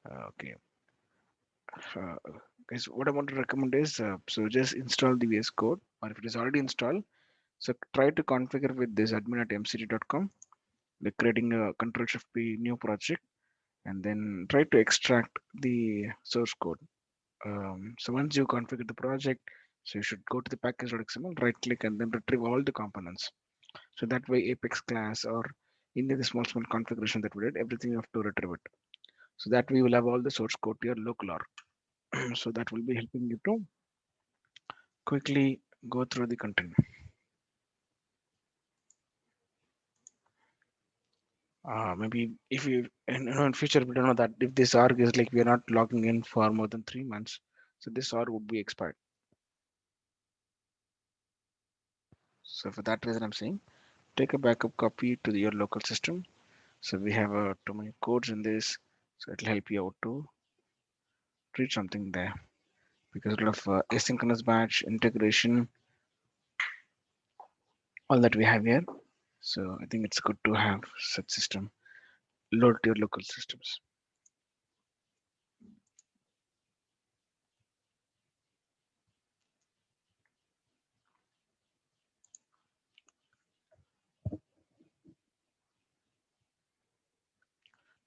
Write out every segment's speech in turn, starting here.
Okay. Uh, Guys, what I want to recommend is so just install the VS Code, or if it is already installed, so try to configure with this admin at mct.com, like creating a Control Shift P new project, and then try to extract the source code. So once you configure the project, so you should go to the package.xml, right click, and then retrieve all the components. So that way, Apex class or any of the small configuration that we did, everything you have to retrieve it. So that we will have all the source code to your local R. So that will be helping you to quickly go through the content. Maybe if you in future we don't know that if this org is like we are not logging in for more than 3 months, so this org would be expired. So for that reason, I'm saying take a backup copy to your local system. So we have too many codes in this, so it'll help you out to read something there because a lot of asynchronous batch integration, all that we have here. So I think it's good to have such system load to your local systems.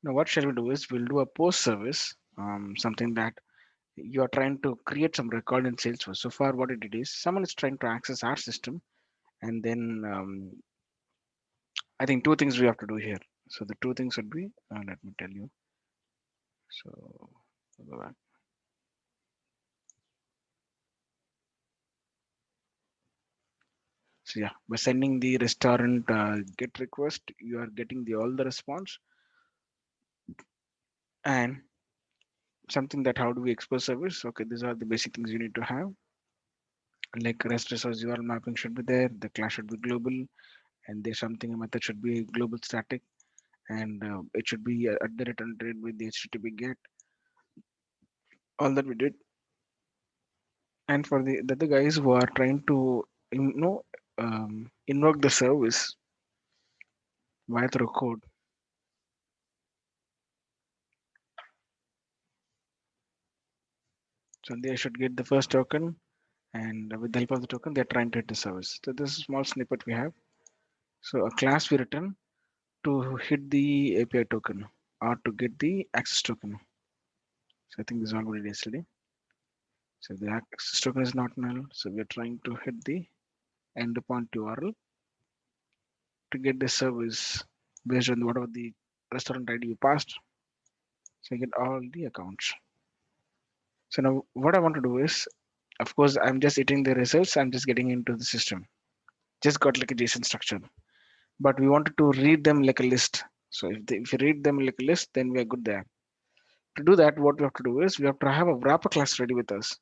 Now what shall we do is we'll do a post service, something that you are trying to create some record in Salesforce. So far, what it is, someone is trying to access our system, and then I think two things we have to do here. So the two things would be, let me tell you. So go back. So yeah, by sending the restaurant get request, you are getting the all the response and something that how do we expose service. Okay, these are the basic things you need to have. Like REST resource URL mapping should be there. The class should be global, and there's something a method should be global static, and it should be at the return rate with the HTTP GET. All that we did. And for the other guys who are trying to invoke the service via through code, so they should get the first token, and with the help of the token, they're trying to hit the service. So this is a small snippet we have. So a class we return to hit the API token or to get the access token. So I think this is already yesterday. So the access token is not null. So we're trying to hit the endpoint URL to get the service based on whatever the restaurant ID you passed. So you get all the accounts. So now what I want to do is, of course, I'm just hitting the results. I'm just getting into the system. Just got like a JSON structure, but we wanted to read them like a list. So if you read them like a list, then we are good there. To do that, what we have to do is we have to have a wrapper class ready with us.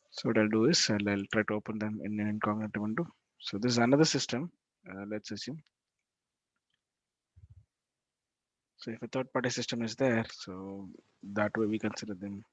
So what I'll do is I'll try to open them in an incognito window. So this is another system. Let's assume. So if a third party system is there, so that way we consider them.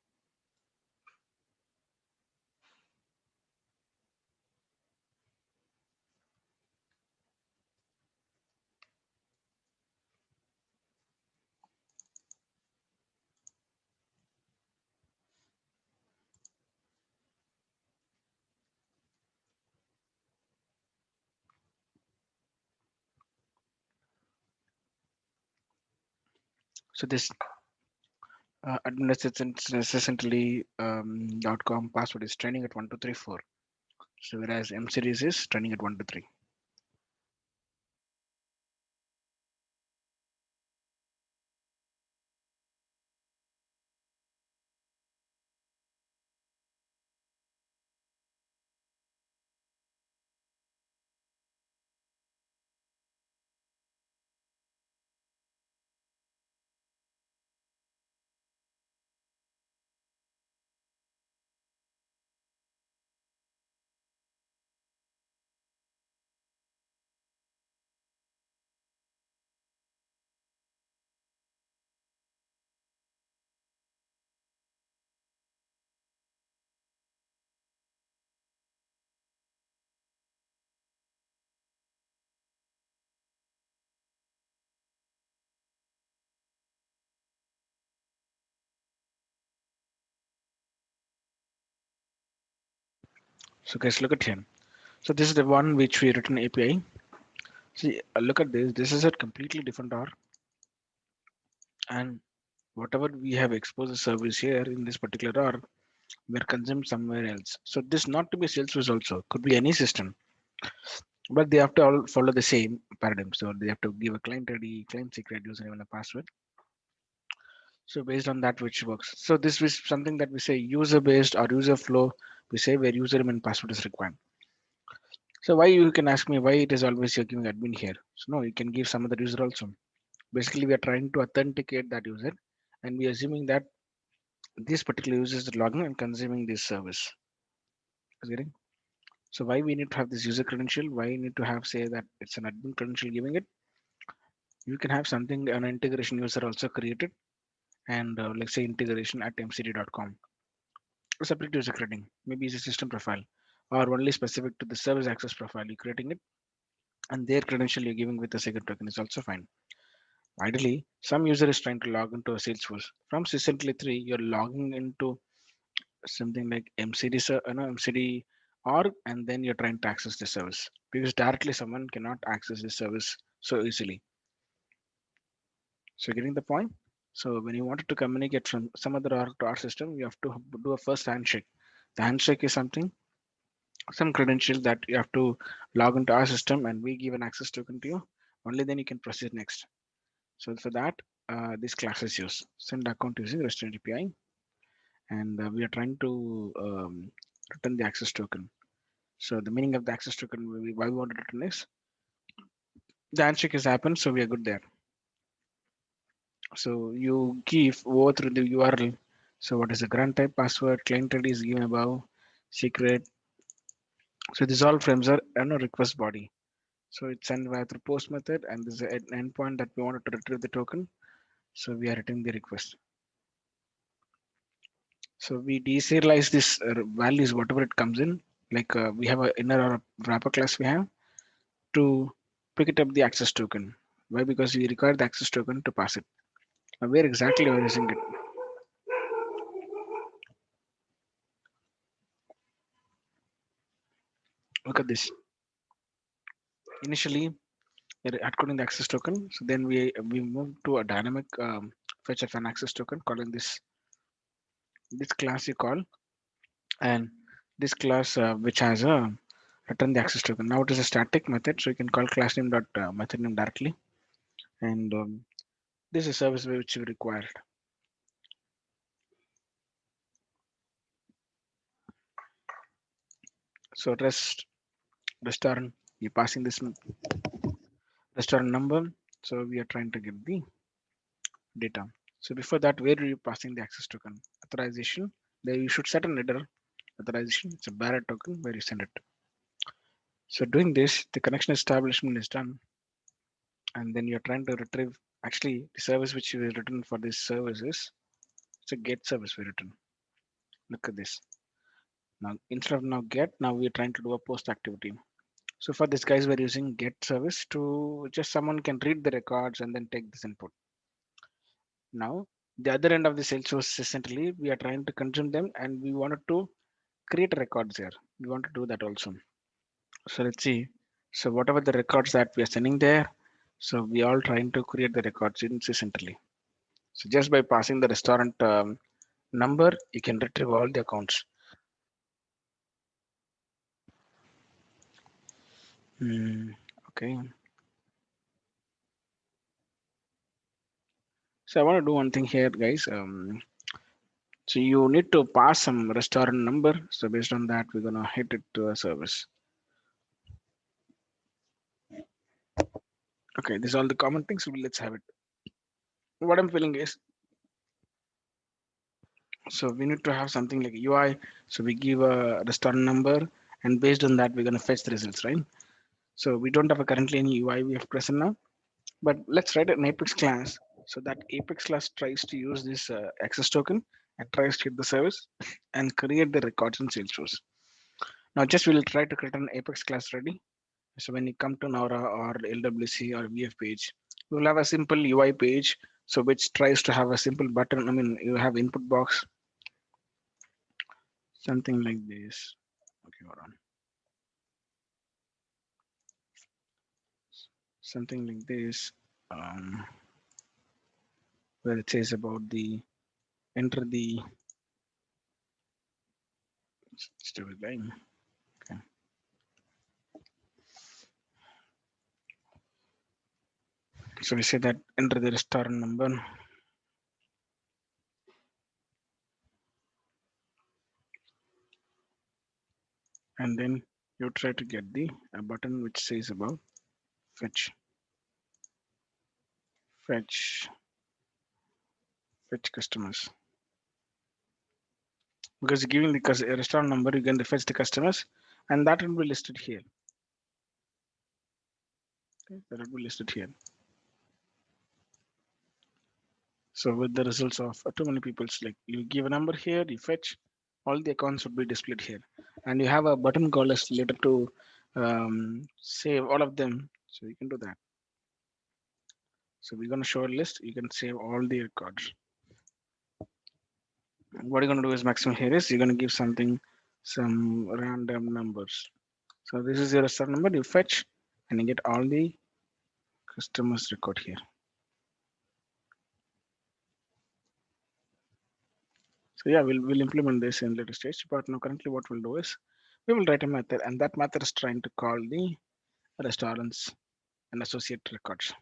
So this necessarily .com password is training at 1234. So whereas M series is training at 123. So guys, look at here. So this is the one which we written API. See, look at this. This is a completely different R, and whatever we have exposed the service here in this particular R, were consumed somewhere else. So this not to be Salesforce also could be any system, but they have to all follow the same paradigm. So they have to give a client ID, client secret, username, and a password. So based on that, which works. So this is something that we say user based or user flow. We say where username and password is required. So why you can ask me why it is always you're giving admin here? So no, you can give some other user also. Basically, we are trying to authenticate that user, and we are assuming that this particular user is logging and consuming this service. Is getting? So why we need to have this user credential? Why you need to have say that it's an admin credential giving it? You can have something an integration user also created, and let's say integration at mcd.com. A separate user creating maybe it's a system profile or only specific to the service access profile. You're creating it, and their credential you're giving with a second token is also fine. Ideally, some user is trying to log into a Salesforce. From sysintl 3, you're logging into something like MCD, MCD org, and then you're trying to access the service because directly someone cannot access the service so easily. So, getting the point? So, when you wanted to communicate from some other org to our system, you have to do a first handshake. The handshake is something, some credential that you have to log into our system, and we give an access token to you. Only then you can proceed next. So, for that, this class is used. Send account using REST API, and we are trying to return the access token. So the meaning of the access token, why we want to return is the handshake has happened, so we are good there. So you give over through the URL. So what is the grant type, password, client ID is given above, secret. So these all frames are request body. So it's sent via through post method, and this is an endpoint that we wanted to retrieve the token. So we are returning the request. So we deserialize this values whatever it comes in. Like we have a inner or a wrapper class we have to pick it up the access token. Why? Because we require the access token to pass it. Now, where exactly we are using it? Look at this. Initially, we are coding the access token. So then we move to a dynamic fetch of an access token, calling this class you call, and this class which has a return the access token. Now it is a static method, so you can call class name dot method name directly, and this is a service which we required. So restaurant, you're passing this restaurant number. So we are trying to get the data. So before that, where are you passing the access token? Authorization. There you should set an header. Authorization. It's a Barrett token where you send it. So doing this, the connection establishment is done, and then you're trying to retrieve. Actually, the service which you written for this service is it's a get service we written. Look at this. Now instead of now get, now we're trying to do a post activity. So for this guys, we're using get service to just someone can read the records and then take this input. Now the other end of the Salesforce essentially we are trying to consume them, and we wanted to create records here. We want to do that also. So let's see. So whatever the records that we are sending there, so we all trying to create the records incessantly. So just by passing the restaurant number, you can retrieve all the accounts. Okay. So I want to do one thing here, guys. So you need to pass some restaurant number. So based on that, we're gonna hit it to a service. Okay, these are all the common things. So let's have it. What I'm feeling is, so we need to have something like UI. So we give a restaurant number, and based on that, we're gonna fetch the results, right? So we don't have a currently any UI we have present now, but let's write an Apex class. So that Apex class tries to use this access token and tries to hit the service and create the records in Salesforce. Now just we'll try to create an Apex class ready. So when you come to Nora or LWC or VF page, we'll have a simple UI page. So which tries to have a simple button. I mean, you have input box, something like this. Hold on. Something like this, where it says about the enter the stupid line. Okay. So we say that enter the restaurant number, and then you try to get the button which says about fetch fetch fetch customers, because giving the restaurant number you can fetch the customers, and that will be listed here. Okay, that will be listed here. So with the results of too many people, like you give a number here, you fetch, all the accounts would be displayed here, and you have a button called as later to save all of them. So you can do that. So we're going to show a list. You can save all the records. What you're going to do is maximum here is you're going to give something, some random numbers. So this is your restaurant number. You fetch and you get all the customers record here. So yeah, we'll implement this in later stage. But now currently what we'll do is we will write a method, and that method is trying to call the restaurants and associate records.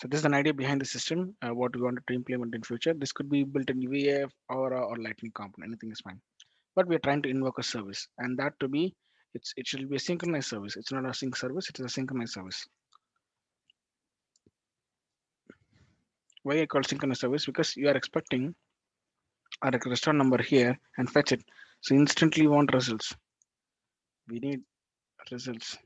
So this is an idea behind the system, what we wanted to implement in future. This could be built in UEF, Aura, or Lightning component. Anything is fine. But we're trying to invoke a service, and that to be, it should be a synchronized service. It's not a sync service, it is a synchronized service. Why I call synchronized service? Because you are expecting a restaurant number here and fetch it. So instantly we want results. We need results.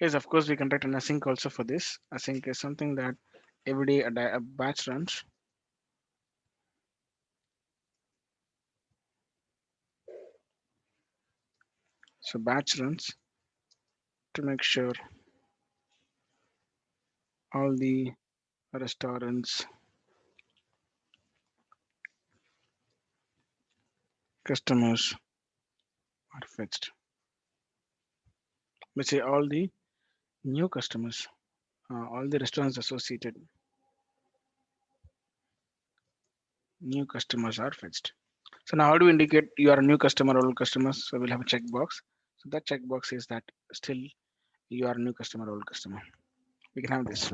Yes, of course we can write an async also for this. Async is something that every day a batch runs. So batch runs to make sure all the restaurants customers are fetched. Let's say all the new customers, all the restaurants associated, new customers are fetched. So now how do we indicate you are a new customer or old customer? So we'll have a checkbox. So that checkbox is that still you are a new customer or old customer. We can have this.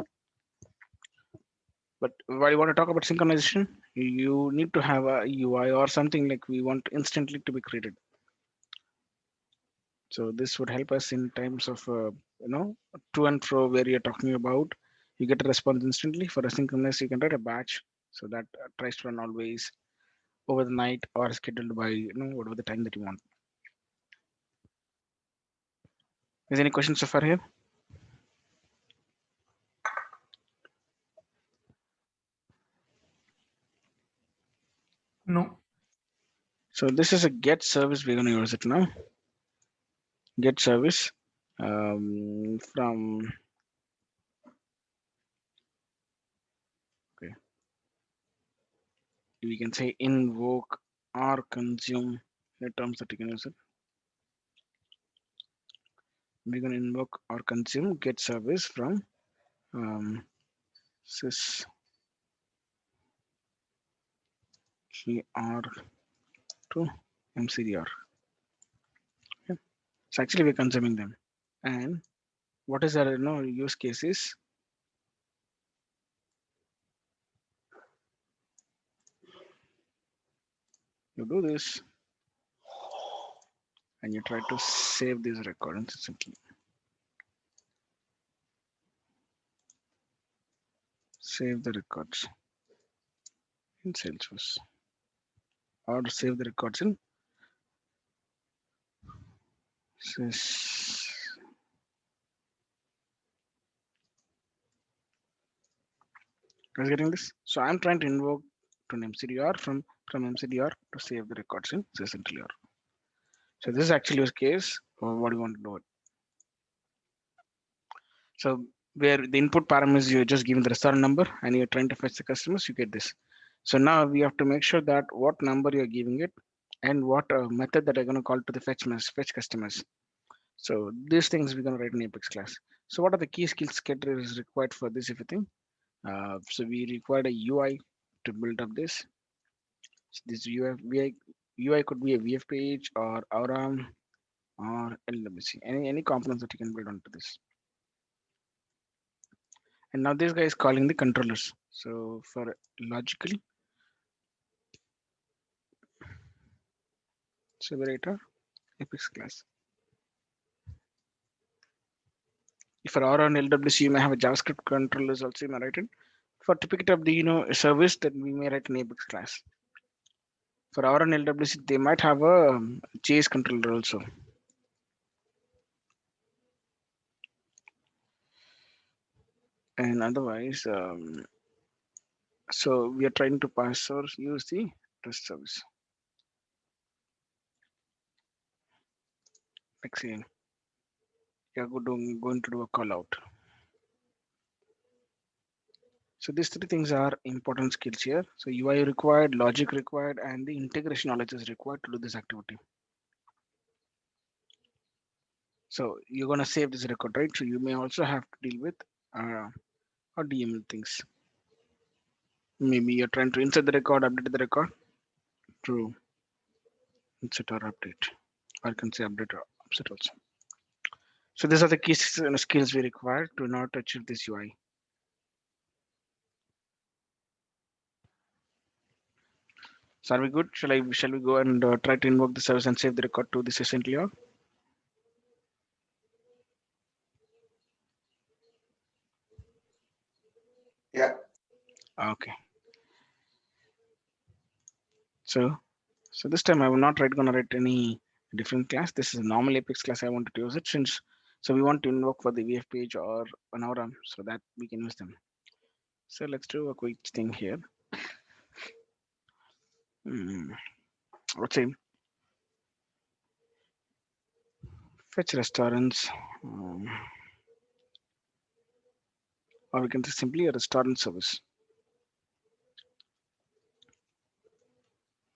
But while you want to talk about synchronization, you need to have a UI or something like we want instantly to be created. So this would help us in times of to and fro where you're talking about. You get a response instantly. For asynchronous, you can write a batch so that tries to run always over the night or scheduled by whatever the time that you want. Is any questions so far here? No. So this is a get service. We're going to use it now. Get service from we can say invoke or consume the terms that you can use it. We're going to invoke or consume get service from sys to mcdr. Okay. So actually we're consuming them. And what is our use cases? You do this and you try to save these records instantly. Save the records in Salesforce or save the records in sys. Guys getting this? So I'm trying to invoke to an MCDR from MCDR to save the records in sys. So this is actually use case for what you want to do it. So where the input parameters you're just giving the restaurant number and you're trying to fetch the customers, you get this. So now we have to make sure that what number you're giving it and what method that I'm going to call to the fetch customers. So these things we're going to write in Apex class. So what are the key skills categories required for this everything? So we required a UI to build up this. So this UI could be a VF page or Aura or LWC, any components that you can build onto this. And now this guy is calling the controllers. So for logical separator Apex class. If for Aura and LWC, you may have a JavaScript controllers also, you may write it. For to pick it up the service, that we may write an Apex class. For Aura and LWC, they might have a JS controller also. And otherwise, so we are trying to pass or use the REST service. Like saying, you're going to do a call out. So these three things are important skills here. So UI required, logic required, and the integration knowledge is required to do this activity. So you're gonna save this record, right? So you may also have to deal with or DML things. Maybe you're trying to insert the record, update the record to insert or update, or you can say update or upset also. So these are the key skills we require to not achieve this UI. So are we good? Shall we go and try to invoke the service and save the record to this essentially? Yeah. Okay. So this time I will not gonna write any different class. This is a normal Apex class. I wanted to use it since so we want to invoke for the VF page or an Aura so that we can use them. So let's do a quick thing here. Let's say fetch restaurants, or we can say simply a restaurant service.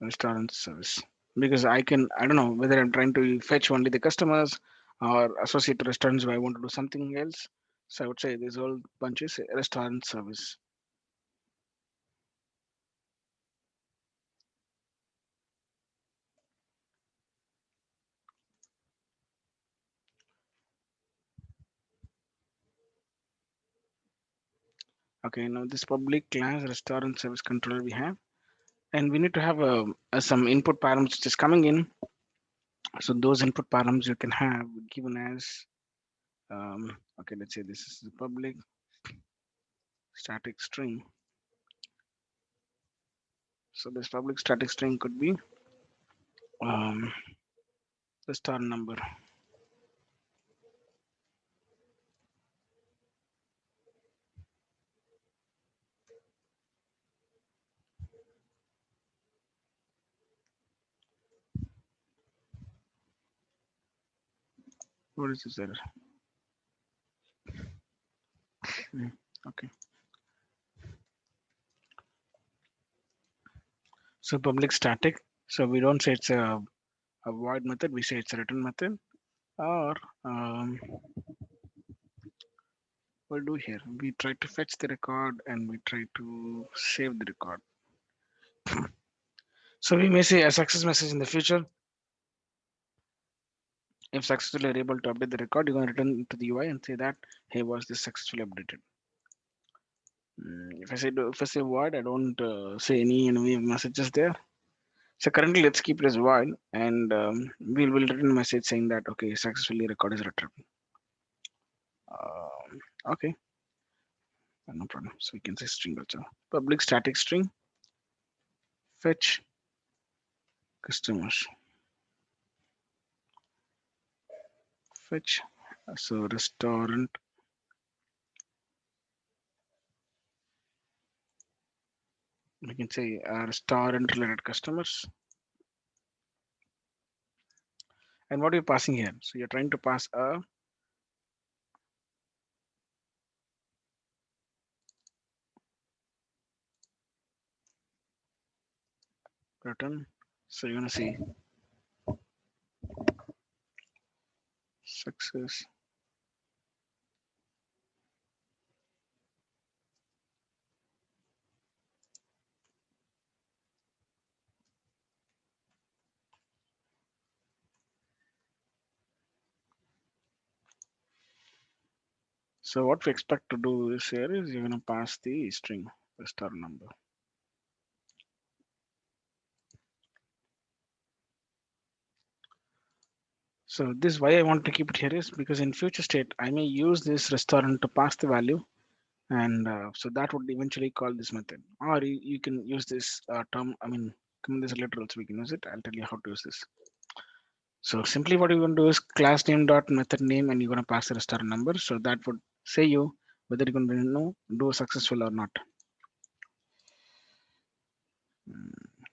Restaurant service. Because I don't know whether I'm trying to fetch only the customers or associate restaurants where I want to do something else. So I would say this whole bunch is a restaurant service. Okay, now this public class restaurant service controller we have, and we need to have some input params which is coming in. So those input params you can have given as okay, let's say this is the public static string. So this public static string could be the star number. What is this error? Okay. So public static. So we don't say it's a void method. We say it's a return method. Or we'll do here. We try to fetch the record and we try to save the record. So we may say a success message in the future. If successfully are able to update the record, you're going to return to the UI and say that, hey, was this successfully updated? If I say void, I don't say any messages there. So currently, let's keep it as void, and will return a message saying that okay, successfully record is returned. Okay, no problem. So we can say string also. Public static string fetch customers fetch. So restaurant. We can say restaurant related customers. And what are you passing here? So you're trying to pass a return. So you're gonna see success. So what we expect to do is here is you're gonna pass the string, the star number. So this why I want to keep it here is because in future state I may use this restaurant to pass the value, and so that would eventually call this method. Or you can use this term. I mean, come in this literal, so we can use it. I'll tell you how to use this. So simply what you're going to do is class name dot method name, and you're going to pass the restaurant number. So that would say you whether you're going to do successful or not.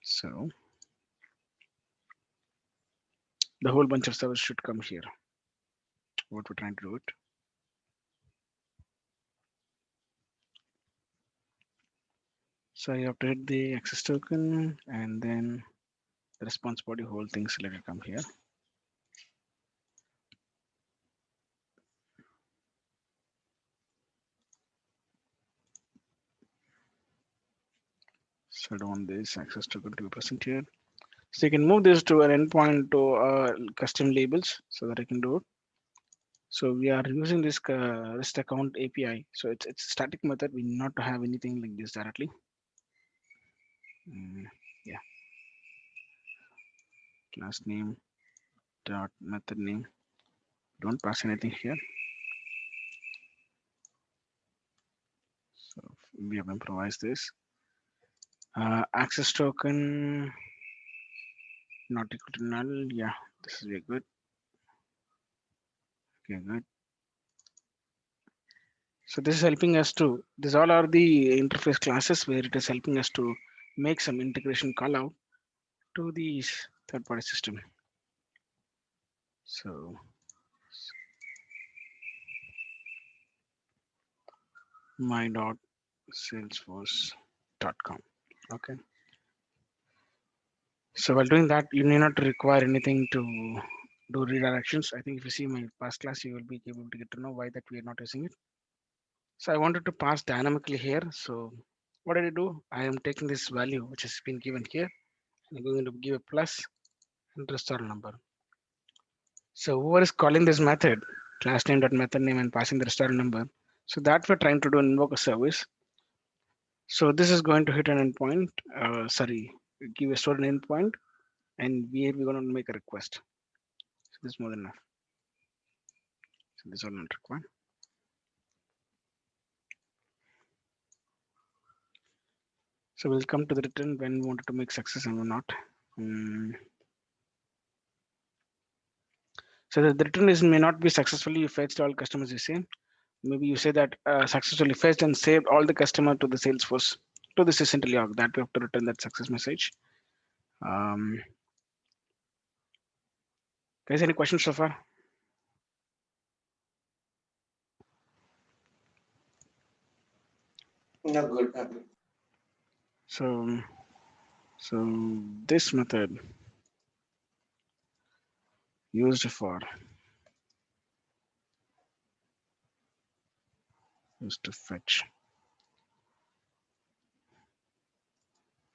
So the whole bunch of service should come here. What we're trying to do it. So you have to hit the access token, and then the response body, whole thing selected, come here. So I don't want this access token to be present here. So you can move this to an endpoint to custom labels so that I can do it. So we are using this REST account API. So it's a static method. We need not to have anything like this directly. Yeah, class name dot method name. Don't pass anything here. So we have improvised this. Access token not equal to null. Yeah, this is very good. Okay, good. So this is helping us to, these all are the interface classes where it is helping us to make some integration call out to the third party system. So my.salesforce.com. Okay. So while doing that, you need not require anything to do redirections. I think if you see my past class, you will be able to get to know why that we are not using it. So I wanted to pass dynamically here. So what did I do? I am taking this value which has been given here. I'm going to give a plus and restore number. So whoever is calling this method, class name dot method name, and passing the restore number. So that we're trying to do invoke a service. So this is going to hit an endpoint. Sorry, give a stored endpoint, and we're going to make a request. So this is more than enough. So this is all not required. So we'll come to the return when we wanted to make success and not. So the return is may not be successfully fetched all customers you say. Maybe you say that successfully fetched and saved all the customer to the Salesforce to the sysintl org. That we have to return that success message. Guys, any questions so far? No, good. No, good. So this method used to fetch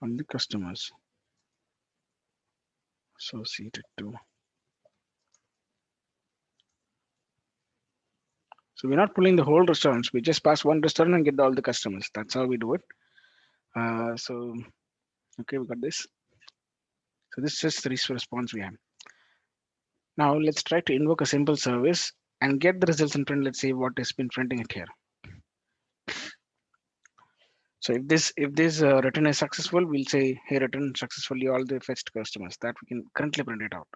on the customers associated to. So we're not pulling the whole restaurants. We just pass one restaurant and get all the customers. That's how we do it. So okay, we got this. So this is the response we have. Now let's try to invoke a simple service and get the results in print. Let's see what has been printing it here. So if this return is successful, we'll say hey, return successfully all the fetched customers. That we can currently print it out.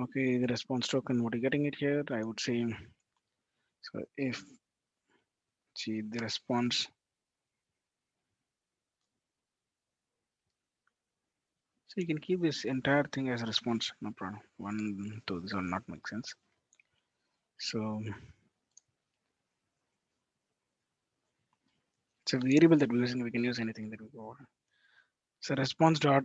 Okay, the response token, what are you getting it here? I would say, so if see the response, so you can keep this entire thing as a response, no problem. 1, 2, this will not make sense. So It's a variable that we're using. We can use anything that we go. So response dot.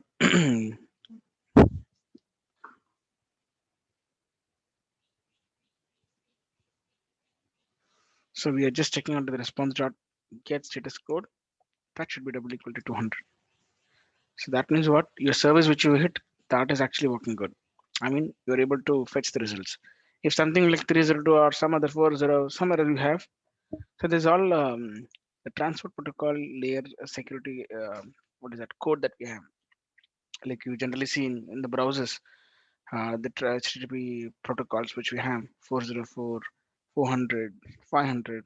So we are just checking out the response dot get status code. That should be double equal to 200. So that means what? Your service which you hit, that is actually working good. I mean, you're able to fetch the results. If something like 302 or some other 40, some error you have, so there's all the transport protocol layer security, what is that code that we have? Like you generally see in the browsers, the HTTP protocols which we have 404, 400, 500.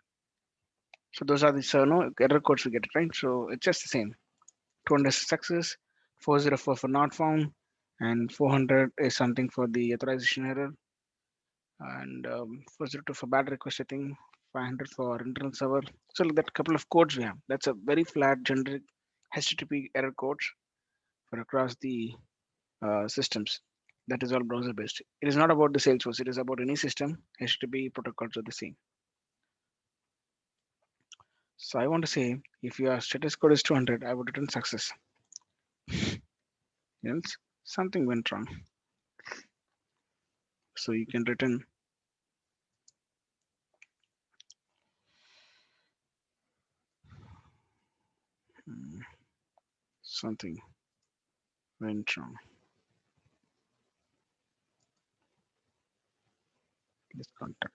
So those are the no, error codes we get, right? So it's just the same. 200 is success, 404 for not found, and 400 is something for the authorization error, and 402 for bad request, I think 500 for internal server. So like that couple of codes we have. That's a very flat generic HTTP error codes for across the systems. That is all browser based. It is not about the Salesforce. It is about any system. HTTP protocols are the same. So I want to say if your status code is 200, I would return success. Else something went wrong. So you can return something went wrong. This contact.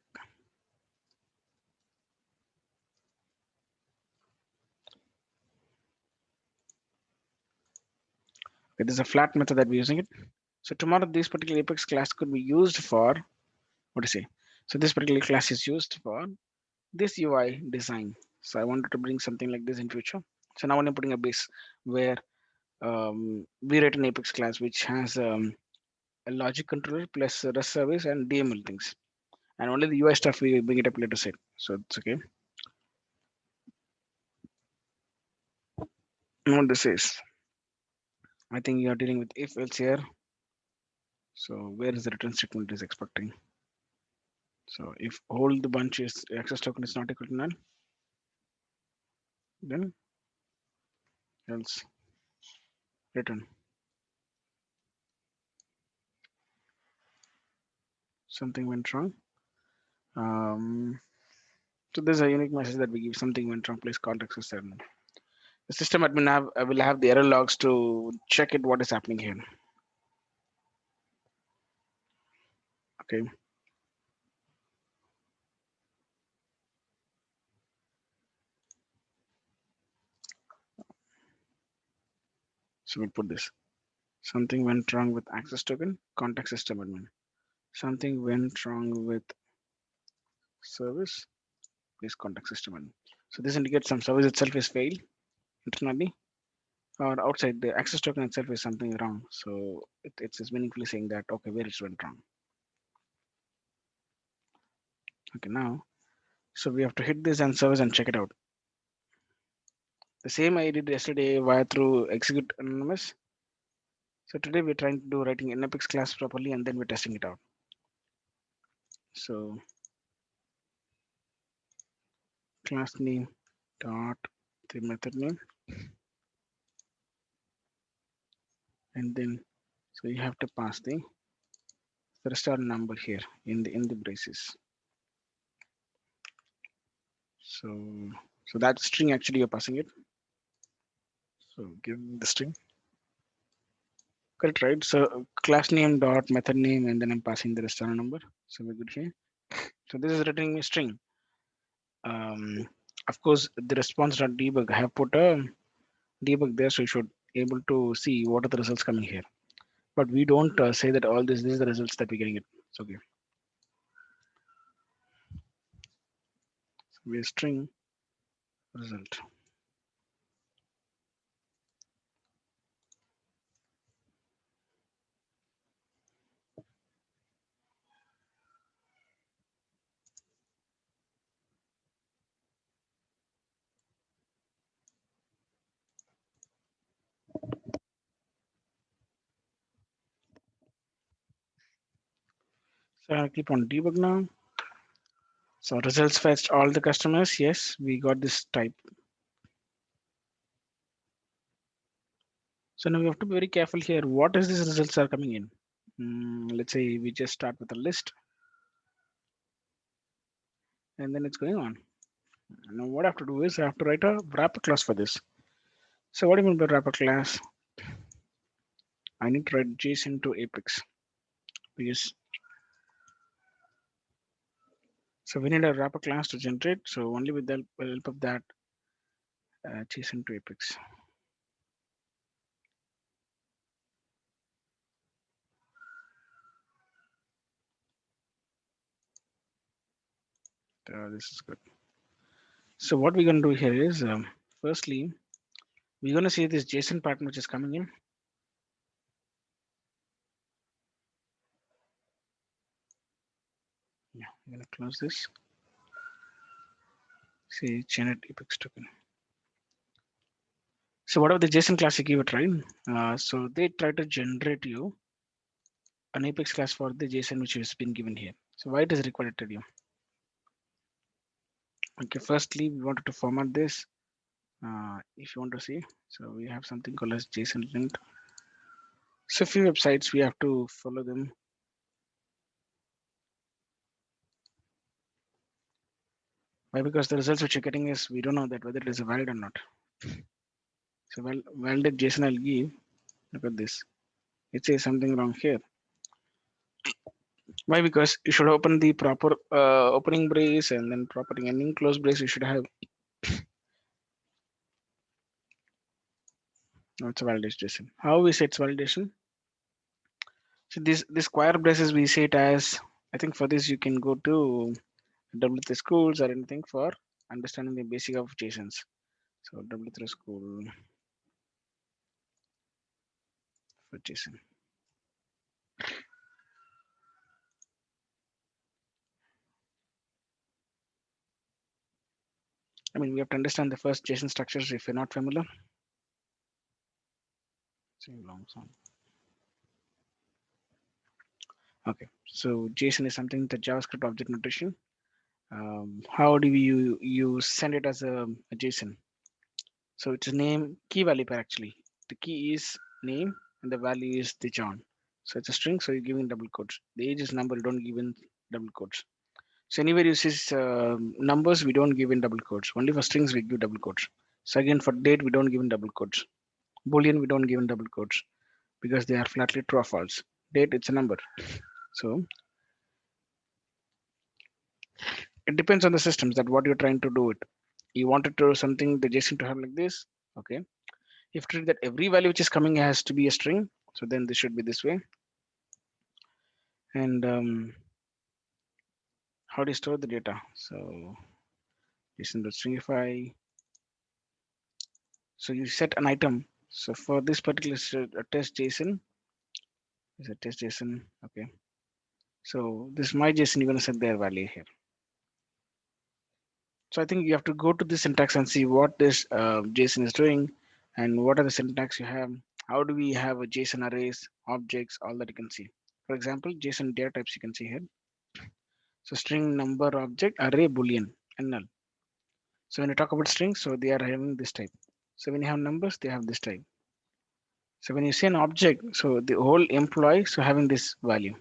It is a flat method that we're using it. So tomorrow this particular Apex class could be used for what to say. So this particular class is used for this UI design. So I wanted to bring something like this in future. So now I'm putting a base where we write an Apex class which has a logic controller plus a REST service and DML things. And only the UI stuff we bring it up later set. So it's okay. Now this is, I think you are dealing with if else here. So where is the return statement is expecting? So if hold the bunch is access token is not equal to null, then else return. Something went wrong. So there's a unique message that we give something went wrong. Please call access admin. The system admin will have the error logs to check it what is happening here. Okay. So we put this. Something went wrong with access token, contact system admin. Something went wrong with service, please contact system admin. So this indicates some service itself is failed internally or outside the access token itself is something wrong. So it's meaningfully saying that okay, where it went wrong. Okay, now so we have to hit this and service and check it out. The same I did yesterday via through execute anonymous. So today we're trying to do writing an Apex class properly and then we're testing it out. So class name dot the method name and then so you have to pass the restart number here in the braces. So so that string actually you're passing it. So give the string. Correct, right? So class name dot method name and then I'm passing the restart number. So we're good here. So this is returning a string. Of course the response.debug I have put a debug there so you should able to see what are the results coming here, but we don't say that all this is the results that we're getting it. So okay, so we string result. So I'll click on debug now. So results fetched all the customers, yes, we got this type. So now we have to be very careful here. What is these results are coming in? Let's say we just start with a list and then it's going on. Now what I have to do is I have to write a wrapper class for this. So what do you mean by wrapper class? I need to write JSON to Apex because so we need a wrapper class to generate. So only with the help of that JSON to Apex. This is good. So what we're going to do here is firstly we're going to see this JSON pattern which is coming in. Yeah, I'm going to close this. See generate Apex token. So whatever the JSON class you give it, right? So they try to generate you an Apex class for the JSON which has been given here. So why it is required to you? Okay, firstly we wanted to format this. If you want to see, so we have something called as JSON lint. So few websites we have to follow them. Why? Because the results which you're getting is we don't know that whether it is valid or not. So valid JSON I'll give. Look at this. It says something wrong here. Why? Because you should open the proper opening brace and then proper ending close brace. You should have. No, it's a validation. How we say it's validation? So this square braces we say it as. I think for this you can go to W3 schools or anything for understanding the basic of JSONs. So W3 school for JSON. I mean, we have to understand the first JSON structures if you're not familiar. Long song. Okay, so JSON is something the JavaScript object notation. How do you send it as a JSON? So it's a name key value pair actually. The key is name and the value is the John. So it's a string, so you're giving double quotes. The age is number, you don't give in double quotes. So anywhere you see numbers, we don't give in double quotes. Only for strings we give double quotes. So again for date, we don't give in double quotes. Boolean, we don't give in double quotes because they are flatly true or false. Date, it's a number. So it depends on the systems that what you're trying to do it. You wanted to do something the JSON to have like this. Okay. If you treat that every value which is coming has to be a string, so then this should be this way. And how do you store the data? So JSON.stringify. So you set an item. So for this particular test JSON is a test JSON. Okay. So this my JSON, you're gonna set their value here. So I think you have to go to the syntax and see what this JSON is doing and what are the syntax you have. How do we have a JSON arrays, objects, all that you can see. For example, JSON data types you can see here. So string, number, object, array, boolean, and null. So when you talk about strings, so they are having this type. So when you have numbers, they have this type. So when you say an object, so the whole employee, so having this value.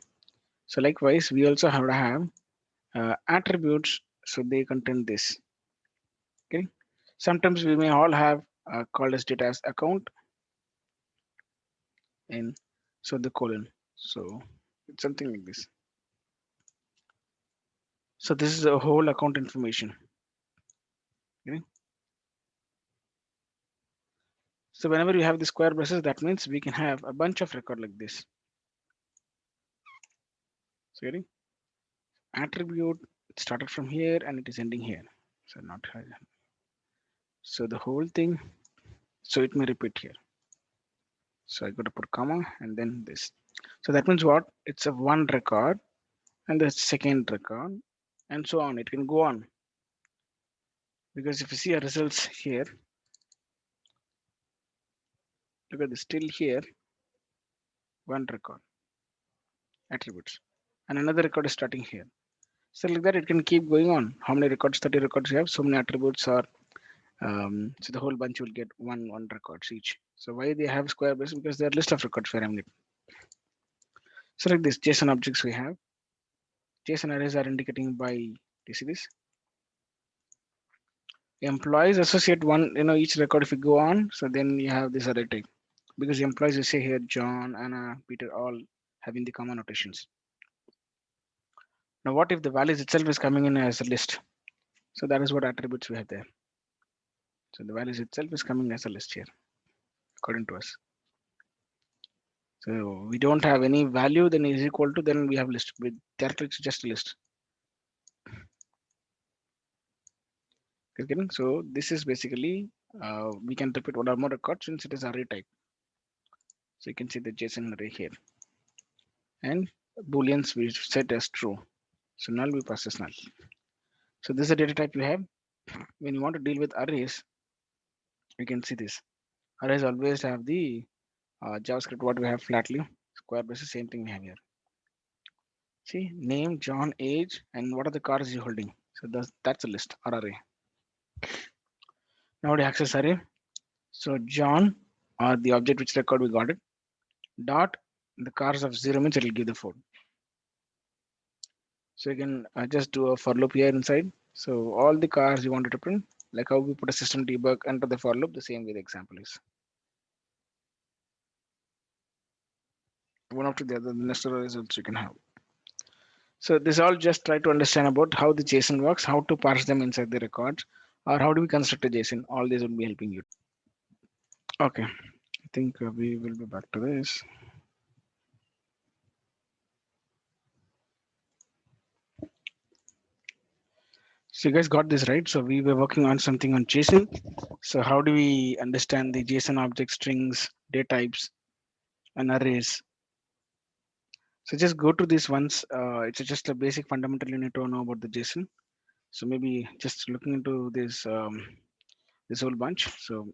So likewise, we also have to have attributes, so they contain this. Okay. Sometimes we may all have called as data as account and so the colon. So it's something like this. So this is a whole account information. Okay. So whenever you have the square braces, that means we can have a bunch of record like this. So getting attribute it started from here and it is ending here. So not here. So the whole thing. So it may repeat here. So I got to put comma and then this. So that means what? It's a one record and the second record and so on. It can go on because if you see our results here, look at this still here, one record attributes and another record is starting here. So like that, it can keep going on. How many records? 30 records you have. So many attributes are So the whole bunch will get one records each. So why they have square braces? Because they're list of records for having it. So like this JSON objects we have, JSON arrays are indicating by, you see this? Employees associate one, each record if you go on. So then you have this array type. Because employees you say here, John, Anna, Peter, all having the common notations. Now what if the values itself is coming in as a list? So that is what attributes we have there. So the values itself is coming as a list here, according to us. So we don't have any value, then is equal to, then we have list. With directly it's just a list. Okay, so this is basically we can repeat one or more records since it is array type. So you can see the JSON array here, and booleans we set as true. So null we pass as null. So this is the data type you have. When you want to deal with arrays, you can see this. Arrays always have the JavaScript what we have flatly square braces, same thing we have here. See name, John, age, and what are the cars you're holding. So that's a list or array. Now the access array. So John or the object which record we got it dot the cars of 0 means it will give the 4. So you can just do a for loop here inside. So all the cars you wanted to print, like how we put a system debug enter the for loop, the same way the example is. One after the other, the nested results you can have. So this all just try to understand about how the JSON works, how to parse them inside the records, or how do we construct a JSON. All these will be helping you. Okay, I think we will be back to this. So you guys got this right. So we were working on something on JSON. So how do we understand the JSON object strings, data types, and arrays? So just go to this once. It's just a basic fundamental you need to know about the JSON. So maybe just looking into this whole bunch. So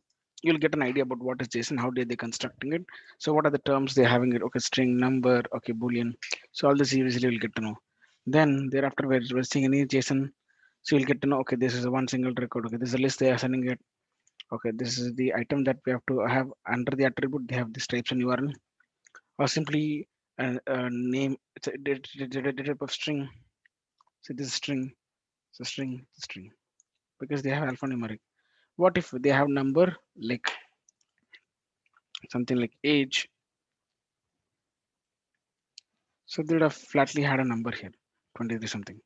you'll get an idea about what is JSON, how did they constructing it. So what are the terms they're having it? Okay, string, number, okay, boolean. So all this easily you'll get to know. Then thereafter we're seeing any JSON. So you'll get to know, okay, this is a one single record. Okay, this is a list they are sending it. Okay, this is the item that we have to have under the attribute. They have this types and URL, or simply a name. It's a data type of string. So this is string. So string, because they have alphanumeric. What if they have number like something like age? So they would have flatly had a number here, 23 something.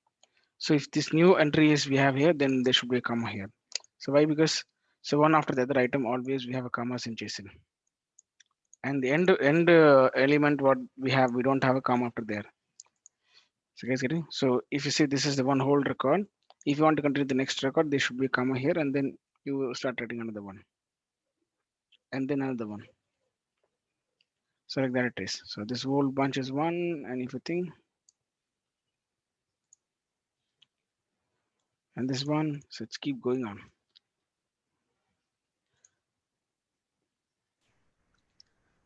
So if this new entry is we have here, then there should be a comma here. So why? Because so one after the other item always we have a commas in JSON. And the end element what we have, we don't have a comma after there. So guys getting? So if you see this is the one whole record, if you want to continue the next record, there should be a comma here, and then you start writing another one, and then another one. So like that it is. So this whole bunch is one, and if you think, and this one, so it's keep going on.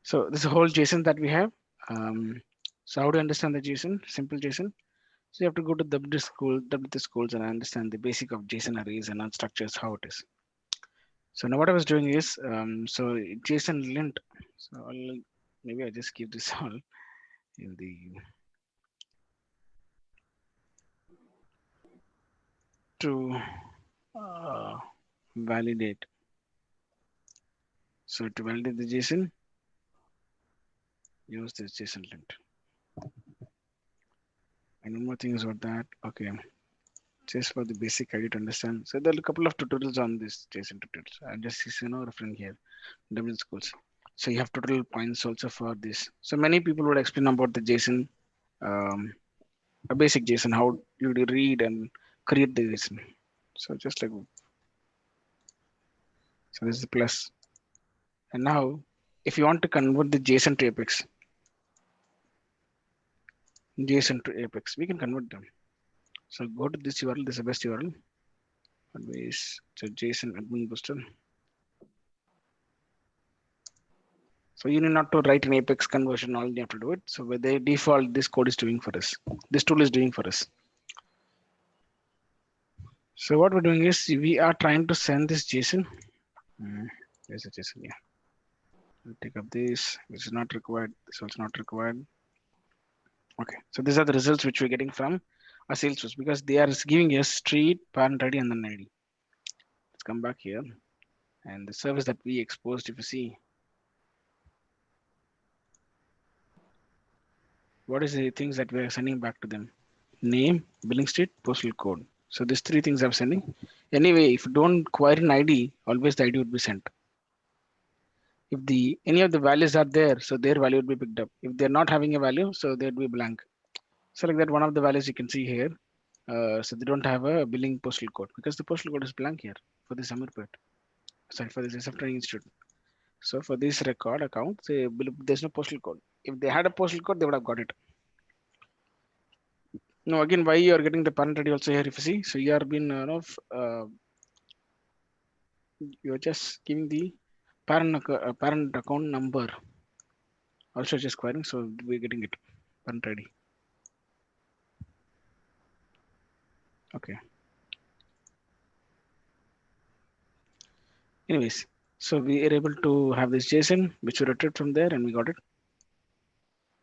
So this is a whole JSON that we have. So how to understand the JSON? Simple JSON. So you have to go to WT schools and understand the basic of JSON arrays and unstructures, how it is. So now what I was doing is, so JSON lint. So maybe I just keep this all in the to validate. So to validate the JSON, use this JSON lint. And one more thing is about that. Okay, just for the basic idea to understand. So there are a couple of tutorials on this JSON tutorials. I'm just referring here, WT schools. So you have tutorial points also for this. So many people would explain about the JSON, a basic JSON, how you read and create the JSON. So just like, so this is the plus. And now if you want to convert the JSON to Apex, we can convert them. So go to this URL, this is the best URL. Always, so JSON admin booster. So you need not to write an Apex conversion, all you have to do it. So by the default, this code is doing for us. This tool is doing for us. So what we're doing is we are trying to send this JSON. There's a JSON. Yeah. We'll take up this. This is not required. This also not required. Okay. So these are the results which we're getting from a Salesforce because they are giving us street, parent ID, and then ID. Let's come back here. And the service that we exposed, if you see, what is the things that we're sending back to them? Name, billing state, postal code. So these three things I'm sending. Anyway, if you don't query an ID, always the ID would be sent. If the any of the values are there, so their value would be picked up. If they're not having a value, so they'd be blank. So like that, one of the values you can see here. So they don't have a billing postal code because the postal code is blank here for this Amirpet. Sorry, for this SF Training Institute. So for this record account, there's no postal code. If they had a postal code, they would have got it. Now again, why you are getting the parent ID also here? If you see, so you are been you are just giving the parent account number. Also just querying, so we're getting it parent ID. Okay. Anyways, so we are able to have this JSON which we retrieved from there, and we got it.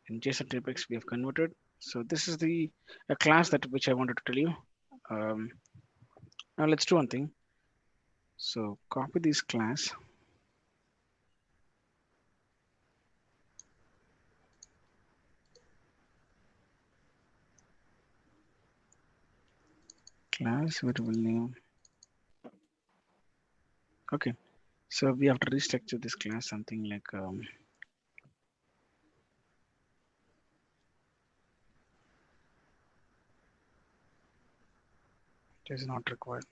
In JSON typex we have converted. So this is the a class that which I wanted to tell you. Now let's do one thing. So copy this class. Class variable name. Okay. So we have to restructure this class something like it is not required.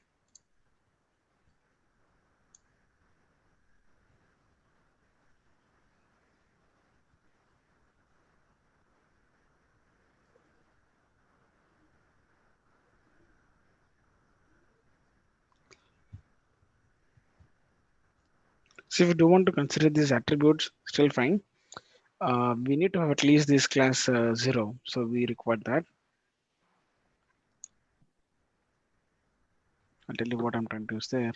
So if you do want to consider these attributes, still fine. We need to have at least this class 0. So we require that. I'll tell you what I'm trying to use there.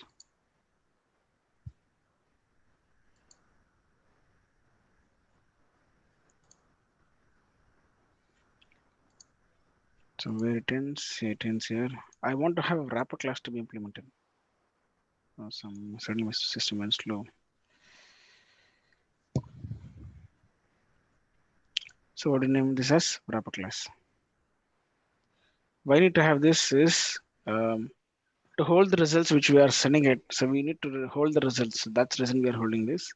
So where it ends here. I want to have a wrapper class to be implemented. Suddenly my system went slow. So what do you name this as? Wrapper class. Why I need to have this is to hold the results which we are sending it. So we need to hold the results. That's the reason we are holding this.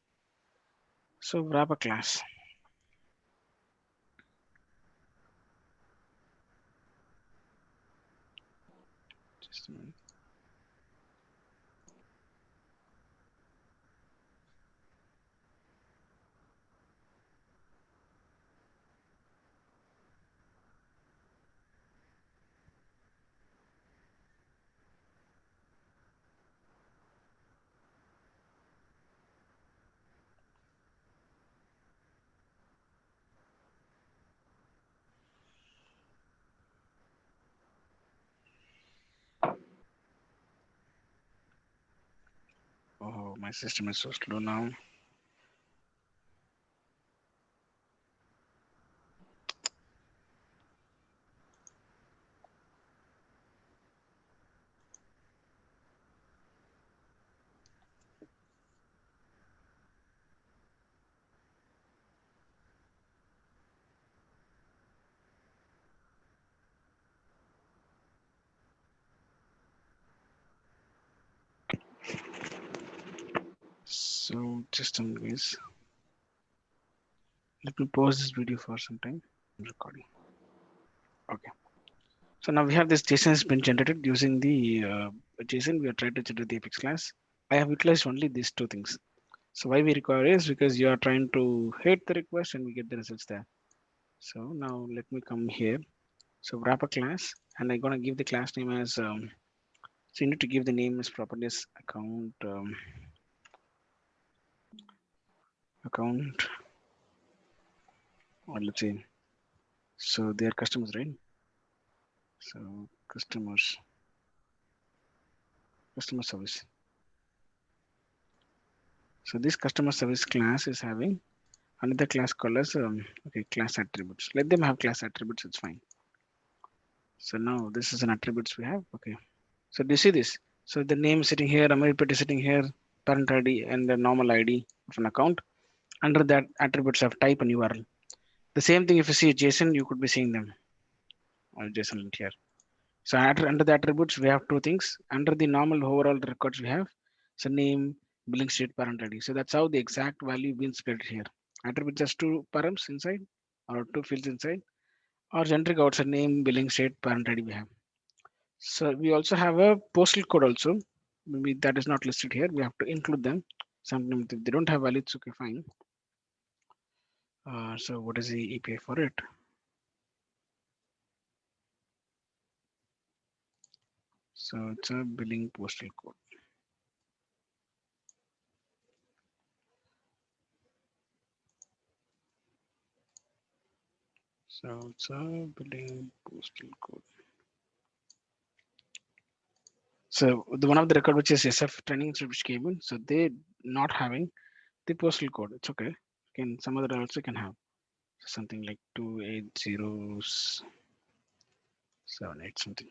So wrapper class. Just a minute. Oh, my system is so slow now. So just a minute. Let me pause this video for some time. I'm recording. Okay. So now we have this JSON has been generated using the JSON. We are trying to generate the Apex class. I have utilized only these two things. So why we require is because you are trying to hit the request and we get the results there. So now let me come here. So wrapper class, and I'm gonna give the class name as. So you need to give the name as properties account, or let's say. So they are customers, right? So customers. customer service. So this customer service class is having another class called as okay, class attributes. Let them have class attributes, it's fine. So now this is an attributes we have. Okay. So do you see this? So the name is sitting here, Ameripet is sitting here, parent ID and the normal ID of an account. Under that attributes of type and URL. The same thing if you see JSON, you could be seeing them or JSON link here. So under the attributes, we have two things. Under the normal overall records we have, so name, billing state, parent ID. So that's how the exact value been split here. Attributes just two params inside or two fields inside, or generic outside name, billing state, parent ID we have. So we also have a postal code also. Maybe that is not listed here. We have to include them. Sometimes if they don't have values, okay, fine. So what is the API for it? So it's a billing postal code. So it's a billing postal code. So the one of the record which is SF training institute which came in, so they not having the postal code. It's okay. Can some other also can have something like 28078 something.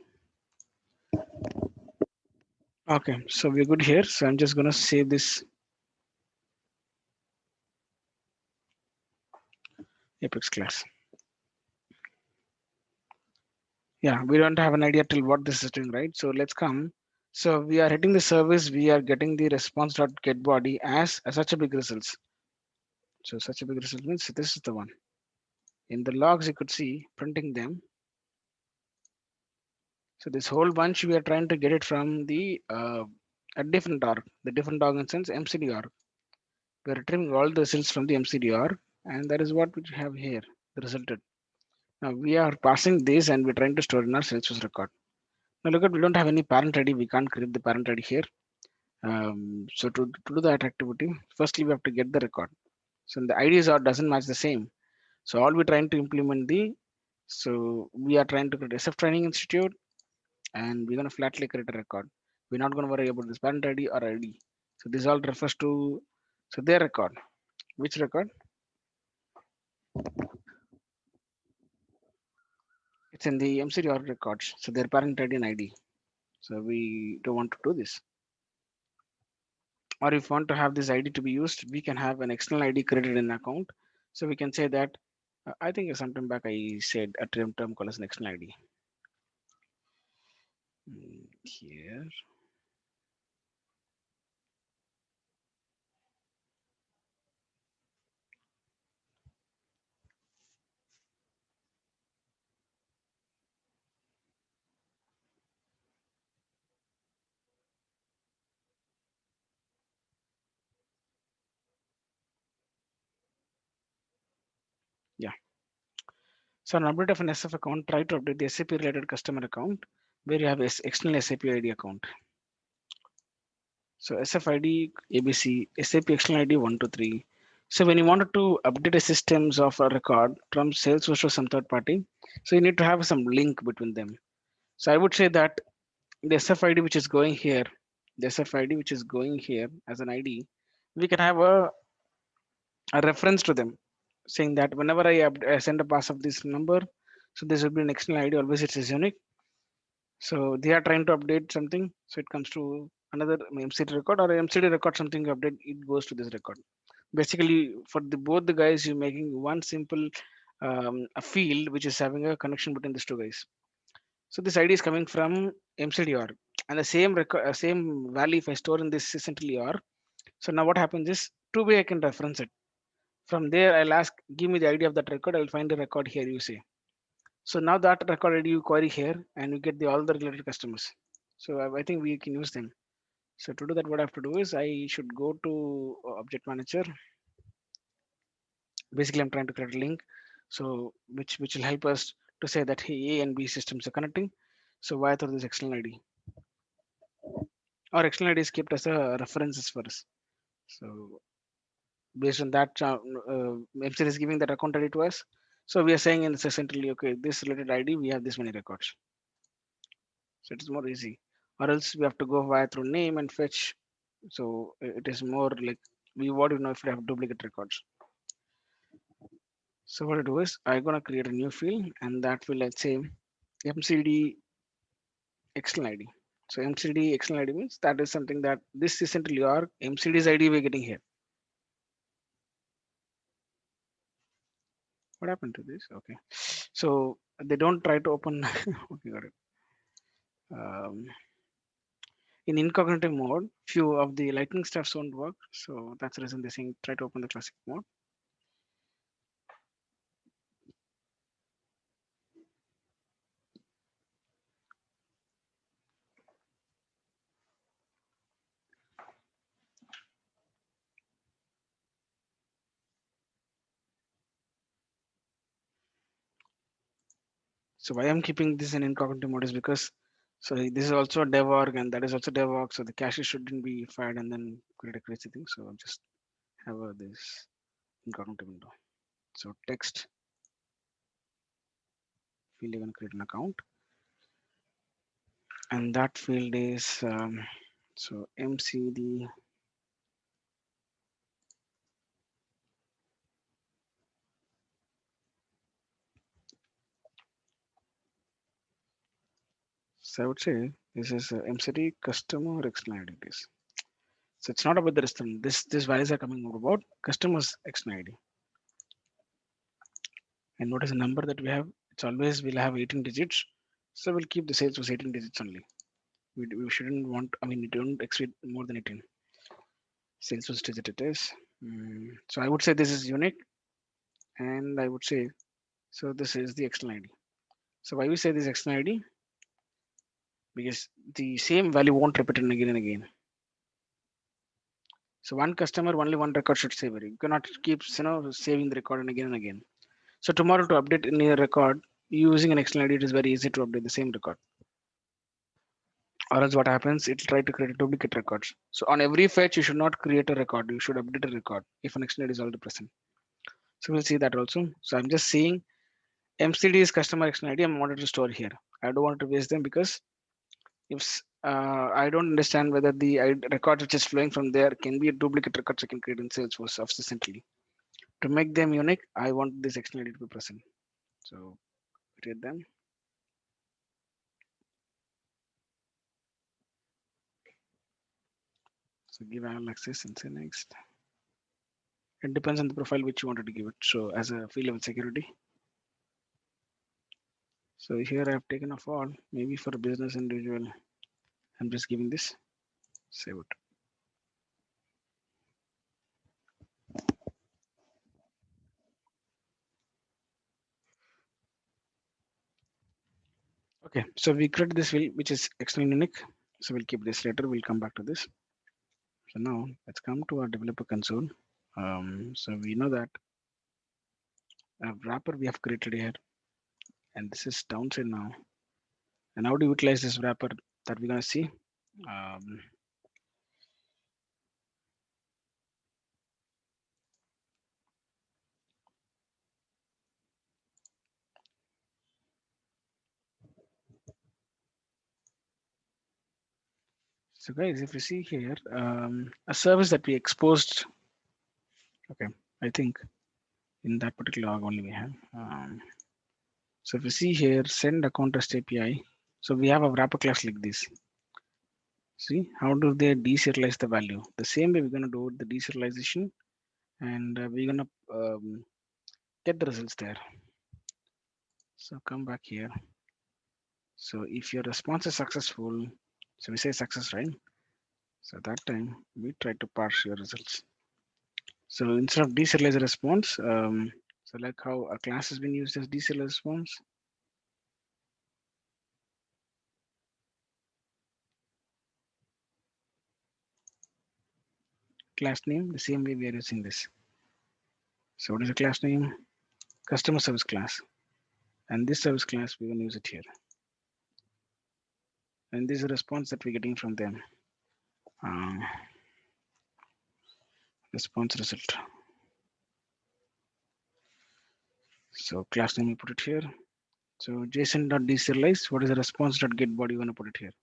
Okay, so we're good here. So I'm just gonna save this Apex class. Yeah, we don't have an idea till what this is doing, right? So let's come. So we are hitting the service. We are getting the response.get body as such a big results. So such a big result means this is the one. In the logs, you could see printing them. So this whole bunch we are trying to get it from the a different org, the different org in sense MCD org. We are retrieving all the results from the MCD org, and that is what we have here, the resulted. Now we are passing this and we're trying to store in our Salesforce record. Now look at, we don't have any parent ID. We can't create the parent ID here. So to do that activity, firstly we have to get the record. So the IDs are doesn't match the same. So all we're trying to implement so we are trying to create SF Training Institute and we're going to flatly create a record. We're not going to worry about this parent ID or ID. So this all refers to so their record. Which record? It's in the MCDR records. So their parent ID and ID. So we don't want to do this. Or if we want to have this ID to be used, we can have an external ID created in an account. So we can say that I think sometime back I said a term called as an external ID. Here. Yeah. So an update of an SF account, try to update the SAP related customer account where you have external SAP ID account. So SFID, ABC, SAP external ID 123. So when you wanted to update a systems of a record from Salesforce to some third party, so you need to have some link between them. So I would say that the SFID which is going here, the SFID which is going here as an ID, we can have a reference to them saying that whenever I send a pass of this number, so this will be an external ID, always it is unique. So they are trying to update something. So it comes to another MCD record or MCD record something update, it goes to this record. Basically, for both the guys, you're making one simple a field which is having a connection between these two guys. So this ID is coming from MCDR and the same record, same value if I store in this essentially. So now what happens is two way I can reference it. From there, I'll ask, give me the ID of that record. I'll find the record here. You say. So now that record ID you query here and you get all the related customers. So I think we can use them. So to do that, what I have to do is I should go to Object Manager. Basically, I'm trying to create a link, so which will help us to say that hey, A and B systems are connecting. So why through this external ID? Or external ID is kept as a references for us. So based on that, MCL is giving that account ID to us. So we are saying in essentially, okay, this related ID, we have this many records. So it is more easy. or else we have to go via through name and fetch. So it is more like we want to know if we have duplicate records. So what I do is I'm gonna create a new field, and that will, let's say, MCD external ID. So MCD external ID means that is something that this is essentially our MCD's ID we're getting here. What happened to this? Okay, so they don't try to open. Okay, got it. Um, in incognito mode, few of the lightning stuffs won't work, so that's the reason they're saying try to open the classic mode. So why I'm keeping this in incognito mode is because so this is also a dev org and that is also dev org, so the cache shouldn't be fired and then create a crazy thing. So I'll just have this incognito window. So text field, you're gonna create an account, and that field is so MCD. So I would say this is MCD customer external ID. This. So it's not about the restaurant. This values are coming more about customers external ID. And notice the number that we have. It's always we'll have 18 digits. So we'll keep the sales was 18 digits only. We shouldn't want. I mean, we don't exceed more than 18. Sales was digit it is. So I would say this is unique, and I would say so. This is the external ID. So why we say this external ID? Because the same value won't repeat it again and again. So one customer, only one record should save it. You cannot keep saving the record and again. So tomorrow to update in your record using an external ID, it is very easy to update the same record. Or else what happens? It'll try to create a duplicate records. So on every fetch, you should not create a record. You should update a record if an external ID is already present. So we'll see that also. So I'm just saying MCD is customer external ID. I wanted to store here. I don't want to waste them because if I don't understand whether the record which is flowing from there can be a duplicate records I can create in Salesforce sufficiently. To make them unique, I want this external ID to be present. So create them. So give all access and say next. It depends on the profile which you wanted to give it. So as a field level security. So here I have taken off all, maybe for a business individual. I'm just giving this, save it. Okay, so we created this field which is extremely unique. So we'll keep this later. We'll come back to this. So now let's come to our developer console. So we know that a wrapper we have created here, and this is downside now. And how to utilize this wrapper that we're gonna see. Um, so guys, if you see here, a service that we exposed. Okay, I think in that particular log only we have. So if you see here, send account REST API. So we have a wrapper class like this. See, how do they deserialize the value? The same way we're going to do the deserialization, and we're going to get the results there. So come back here. So if your response is successful, so we say success, right? So that time we try to parse your results. So instead of deserialize the response, so like how a class has been used as deserialize response. Class name, the same way we are using this. So what is the class name? Customer service class. And this service class, we're going to use it here. And this is a response that we're getting from them. Response result. So class name, we put it here. So JSON.deserialize, what is the response.get body? You're going to put it here.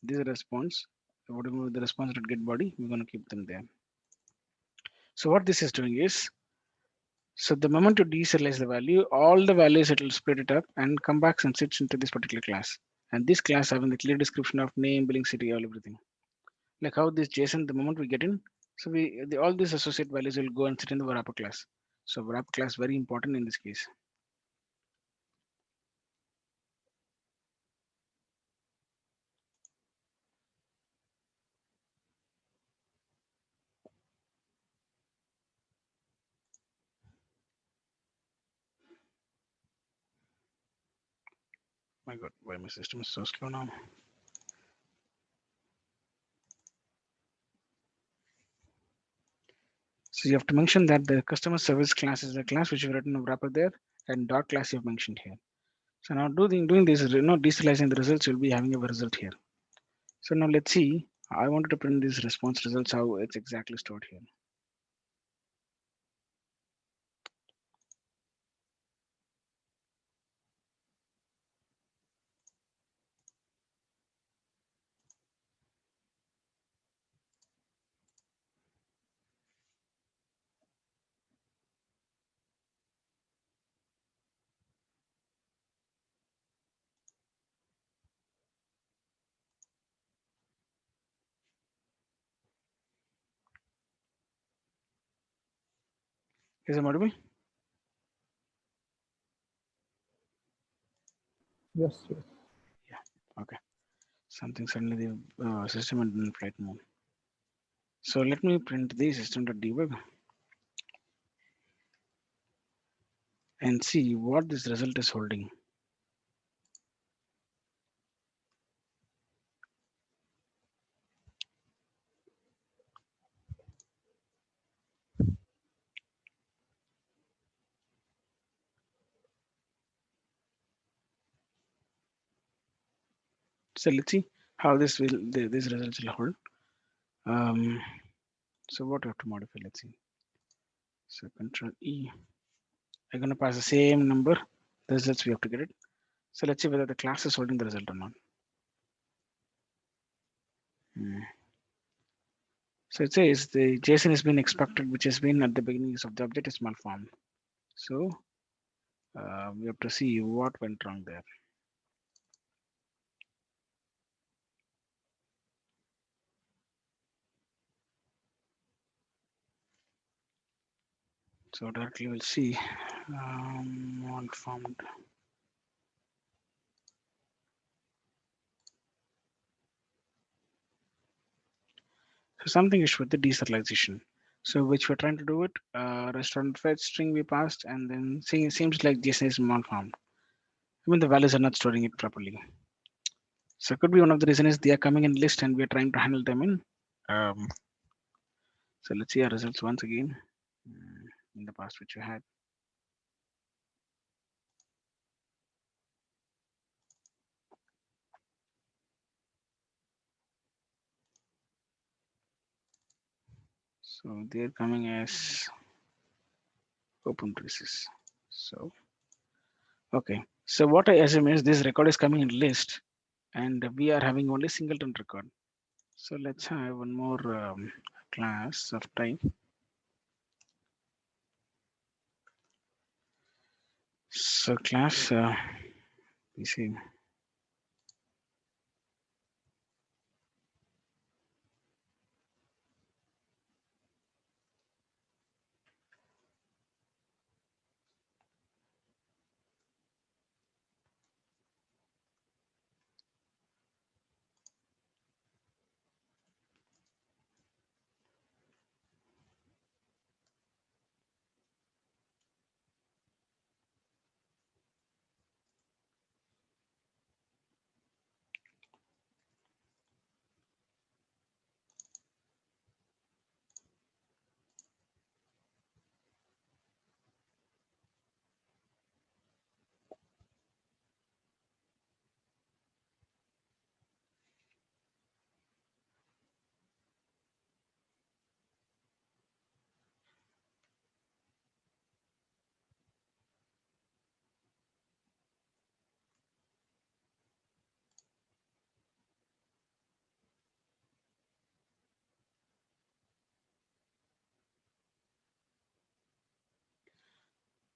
this response, whatever the response dot get body, we're going to keep them there. So what this is doing is, so the moment you deserialize the value, all the values it will split it up and come back and sits into this particular class. And this class having the clear description of name, billing, city, all everything. Like how this JSON, the moment we get in, so all these associate values will go and sit in the wrapper class. So wrapper class very important in this case. My God, why my system is so slow now? So you have to mention that the customer service class is the class which you've written a wrapper there, and dot class you've mentioned here. So now doing this, deserializing the results, you'll be having a result here. So now let's see. I wanted to print these response results, how it's exactly stored here. Is it audible? Yes, yes. Yeah. Okay. Something suddenly the system went in flight mode. So let me print the system.debug and see what this result is holding. So let's see how these results will hold. Um, so what we have to modify? Let's see. So Control E. I'm gonna pass the same number. The results we have to get it. So let's see whether the class is holding the result or not. Hmm. So it says the JSON has been expected, which has been at the beginning of the object is malformed. So we have to see what went wrong there. So directly we'll see malformed. So something is with the deserialization. So which we're trying to do it, restaurant fetch string we passed, and then it seems like JSON is malformed. I mean the values are not storing it properly. So could be one of the reasons is they are coming in list and we are trying to handle them in. Um, so let's see our results once again in the past which we had. So they're coming as open traces. So okay. So what I assume is this record is coming in list and we are having only singleton record. So let's have one more class of type. So class we see.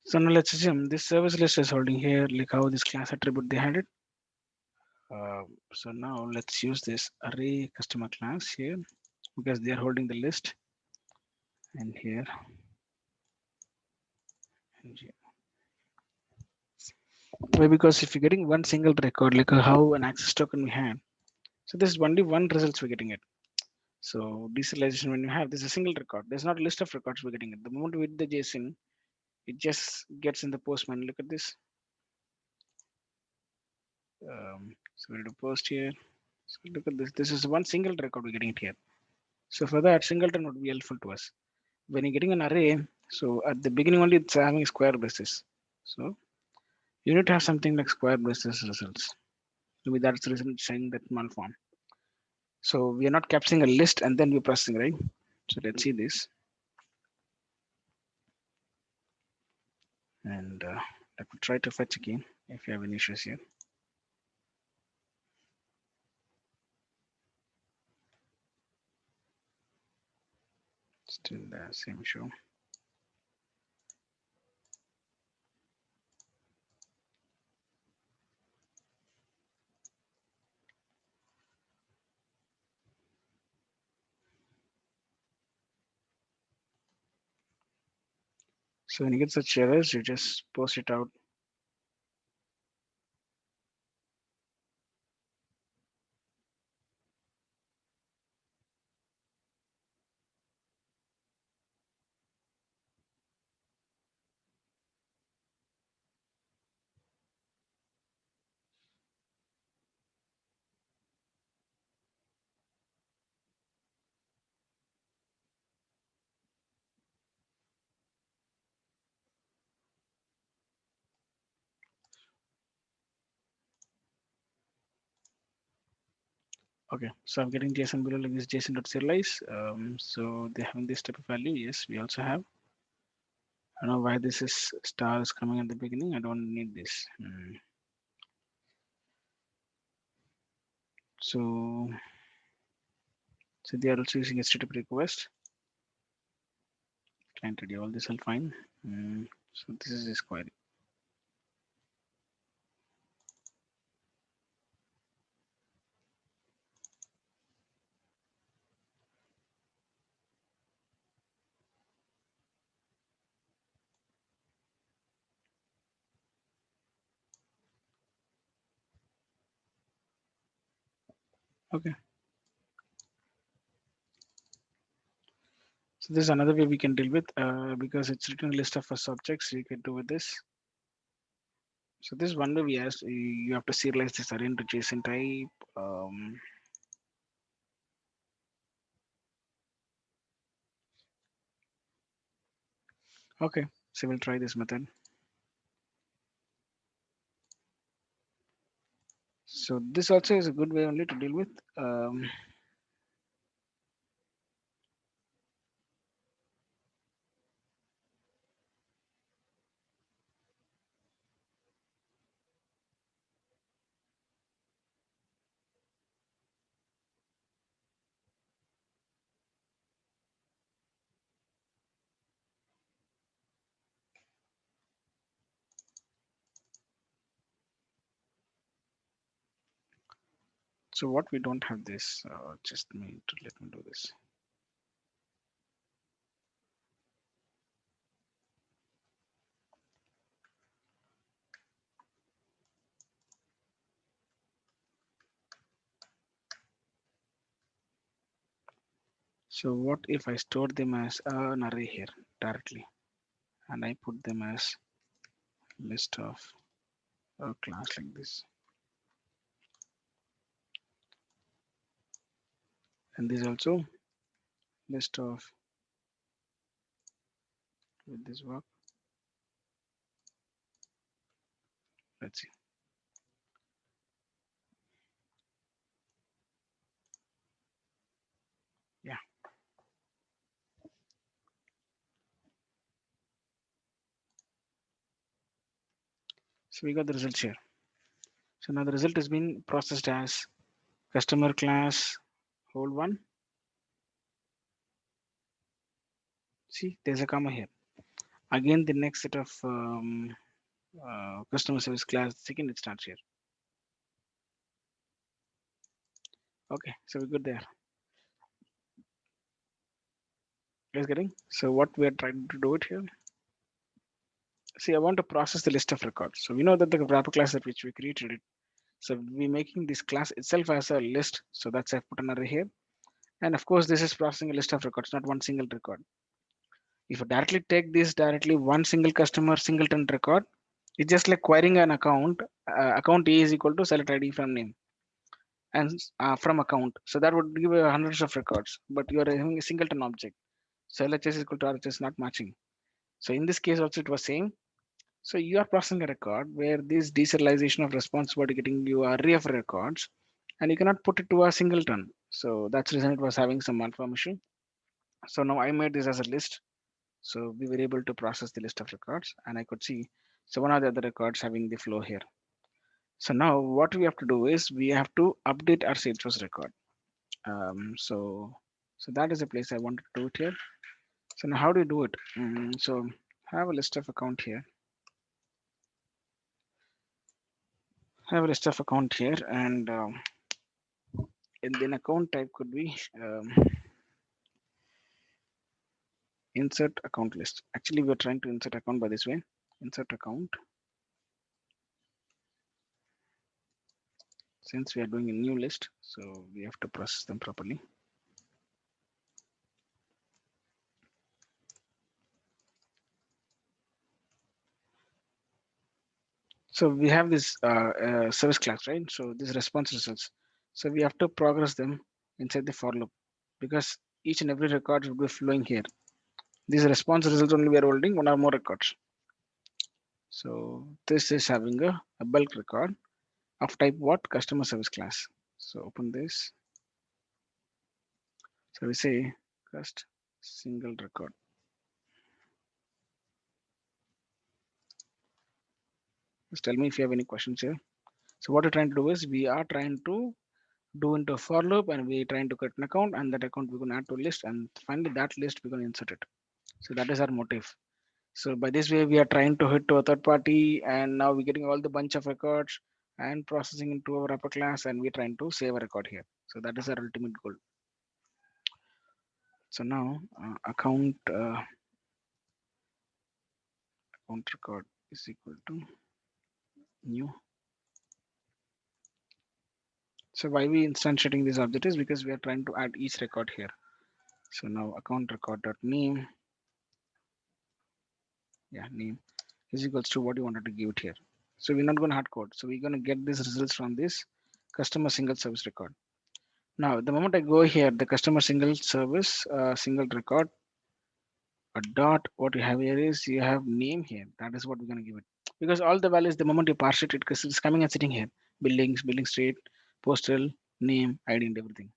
So now let's assume this service list is holding here, like how this class attribute they had it. So now let's use this array customer class here because they are holding the list, and here and here. Why? Because if you're getting one single record, like how an access token we had, so this is only one results we're getting it. So deserialization, when you have this is a single record, there's not a list of records we're getting it. The moment with the JSON, it just gets in the postman. Look at this. So we'll do post here. So look at this. This is one single record we're getting it here. So for that, singleton would be helpful to us. When you're getting an array, so at the beginning only it's having square braces. So you need to have something like square braces results. Maybe that's the reason it's saying that malform. So we are not capturing a list and then we're processing, right? So let's see this. And let me try to fetch again if you have any issues here. Still the same issue. So when you get such errors, you just post it out. Okay, so I'm getting JSON below like this JSON.serialize. So they have this type of value. Yes, we also have. I don't know why this is star is coming at the beginning. I don't need this. So they are also using HTTP request. Client ID, all this will fine. So this is this query. Okay. So this is another way we can deal with because it's written a list of first objects. You can do with this. So this is one way we asked you have to serialize this array into JSON type. Okay, so we'll try this method. So this also is a good way only to deal with. So what we don't have this, just let me do this. So what if I store them as an array here directly, and I put them as list of a class like this, and this also list of with this work. Let's see. Yeah. So we got the results here. So now the result has been processed as customer class hold one. See, there's a comma here. Again, the next set of customer service class, second it starts here. Okay, so we're good there. Guys getting? So what we are trying to do it here. See, I want to process the list of records. So we know that the wrapper class at which we created it. So we're making this class itself as a list. So that's I've put an array here. And of course, this is processing a list of records, not one single record. If you directly take this directly one single customer singleton record, it's just like querying an account. Account A is equal to select ID from name and from account. So that would give you hundreds of records, but you are having a singleton object. So LHS is equal to RHS not matching. So in this case also it was same. So you are processing a record where this deserialization of responsibility getting you a array of records and you cannot put it to a singleton. So that's the reason it was having some malformation. So now I made this as a list. So we were able to process the list of records and I could see so one of the other records having the flow here. So now what we have to do is we have to update our Salesforce record. So that is a place I wanted to do it here. So now how do you do it? So I have a list of account here. I have a list of account here and then account type could be insert account list. Actually, we're trying to insert account by this way. Insert account. Since we are doing a new list, so we have to process them properly. So we have this service class, right? So this response results. So we have to progress them inside the for loop because each and every record will be flowing here. These response results only we are holding one or more records. So this is having a bulk record of type what? Customer service class. So open this. So we say cust single record. Just tell me if you have any questions here. So what we're trying to do is we are trying to do into a for loop and we're trying to create an account and that account we're going to add to a list and finally that list we're going to insert it. So that is our motive. So by this way we are trying to hit to a third party and now we're getting all the bunch of records and processing into our upper class and we're trying to save a record here. So that is our ultimate goal. So now account record is equal to new. So why we instantiating this object is because we are trying to add each record here. So now account record dot name, name is equals to what you wanted to give it here. So we're not going to hard code. So we're going to get these results from this customer single service record. Now the moment I go here, the customer single service single record a dot, what you have here is you have name here. That is what we're going to give it because all the values the moment you parse it, it's coming and sitting here. Buildings, billing street, postal, name, ID, and everything.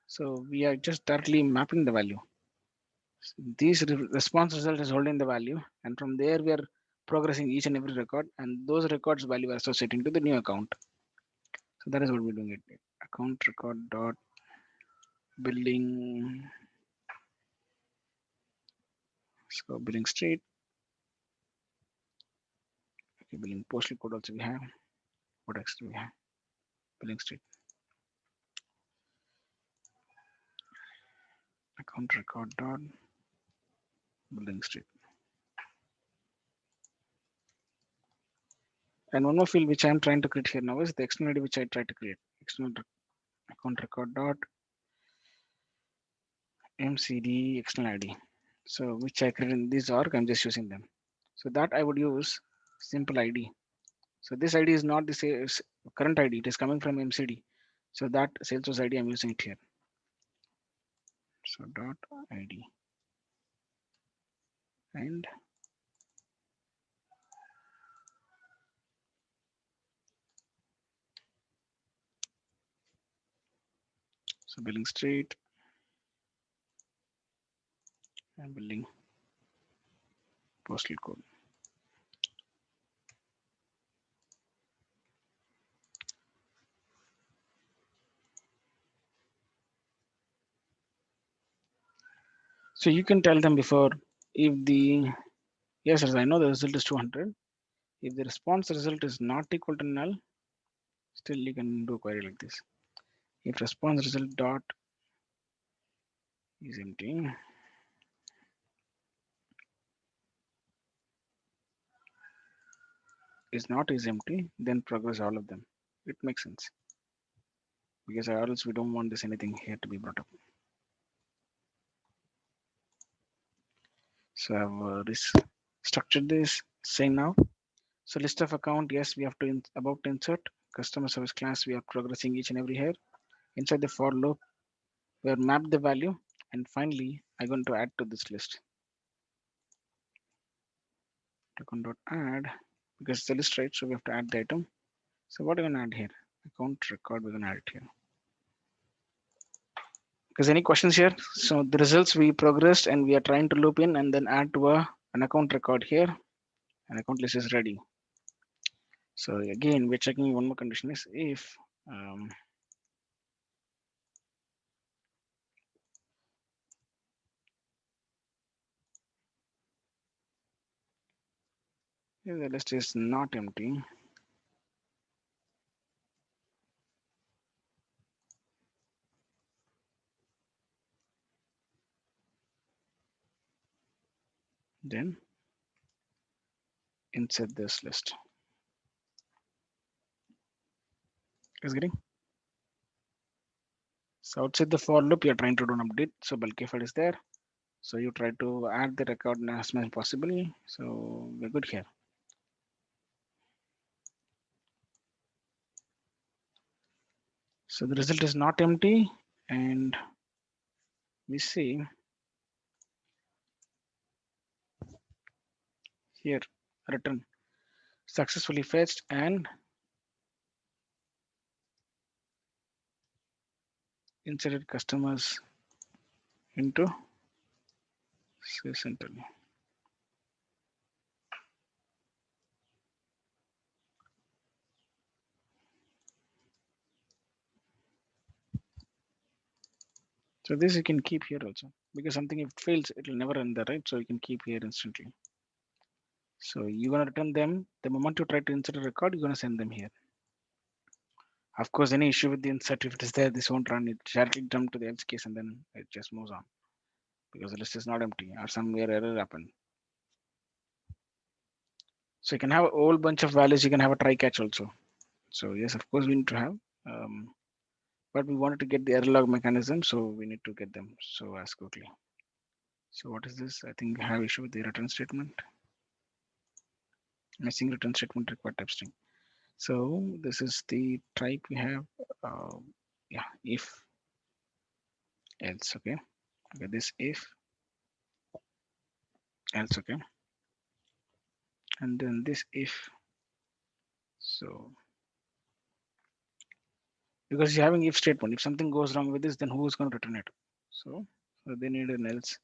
So we are just directly mapping the value. These response result is holding the value, and from there we are progressing each and every record, and those records value are associating to the new account. So that is what we're doing it. Account record dot billing. So billing street. Okay, billing postal code also we have. What else do we have? Billing street. Account record dot billing street. And one more field which I'm trying to create here now is the external ID which I try to create. External account record dot mcd external ID. So which I create in this org, I'm just using them. So that I would use simple ID. So this ID is not the current ID, it is coming from MCD. So that Salesforce ID I'm using it here. So dot ID and so billing street and billing postal code. So you can tell them before if the Yes, yes, I know the result is 200. If the response result is not equal to null, still you can do a query like this. If response result dot is empty, is empty, then progress all of them. It makes sense because or else we don't want this anything here to be brought up. So I've structured this saying now. So list of account, yes, we have to about to insert customer service class. We are progressing each and every here. Inside the for loop, we have mapped the value, and finally, I'm going to add to this list. Account.add because it's a list, right? So we have to add the item. So what are we going to add here? Account record. We're going to add it here. Because any questions here? So the results we progressed and we are trying to loop in and then add to an account record here. An account list is ready. So again, we're checking one more condition is if if the list is not empty, then insert this list. Is getting? So outside the for loop, you're trying to do an update. So bulky file is there. So you try to add the record as much as possible. So we're good here. So the result is not empty, and we see here return successfully fetched and inserted customers into Central. So this you can keep here also because something if it fails, it will never run there, right? So you can keep here instantly. So you're gonna return them the moment you try to insert a record. You're gonna send them here. Of course, any issue with the insert, if it is there, this won't run. It directly jump to the else case and then it just moves on because the list is not empty or somewhere error happened. So you can have a whole bunch of values. You can have a try catch also. So yes, of course we need to have, but we wanted to get the error log mechanism, so we need to get them so as quickly. So what is this? I think I have issue with the return statement. Missing return statement required type string. So this is the type we have. Yeah, if else, okay. Okay, this if else, okay, and then this if. So because you're having if statement, if something goes wrong with this, then who is going to return it? So they need an else.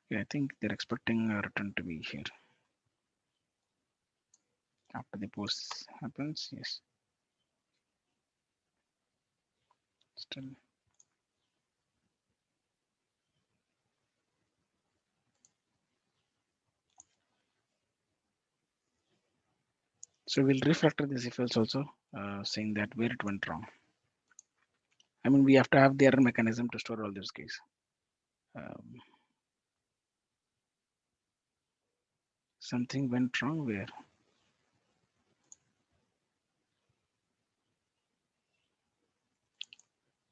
Yeah, I think they're expecting a return to be here after the post happens. Yes, still. So we'll refactor this if else also, saying that where it went wrong. I mean, we have to have the error mechanism to store all these keys. Something went wrong where?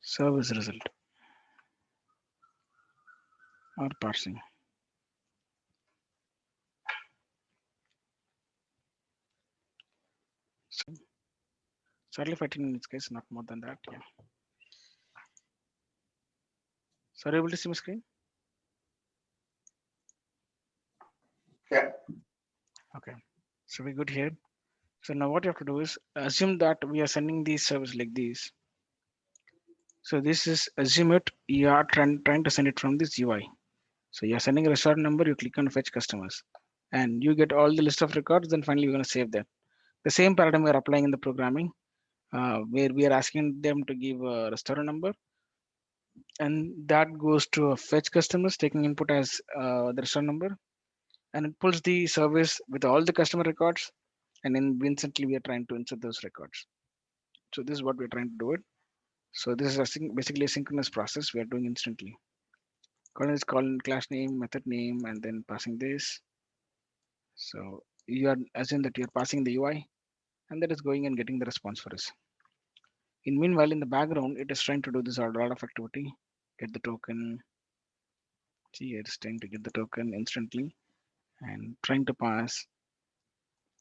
Service result or parsing. So sorry, fighting in this case, not more than that. Yeah. Sorry, able to see my screen? Yeah. Okay. So we're good here. So now what you have to do is assume that we are sending these service like these. So this is assume it. You are trying to send it from this UI. So you're sending a restaurant number. You click on fetch customers, and you get all the list of records. Then finally, you're going to save that. The same paradigm we're applying in the programming. where we are asking them to give a restaurant number, and that goes to a fetch customers taking input as the restaurant number, and it pulls the service with all the customer records, and then instantly we are trying to insert those records. So this is what we're trying to do it. So this is basically a synchronous process we are doing instantly. Calling is calling class name, method name, and then passing this. So you are assume that you're passing the UI, and that is going and getting the response for us. In meanwhile, in the background, it is trying to do this a lot of activity, get the token. See, it's trying to get the token instantly and trying to pass.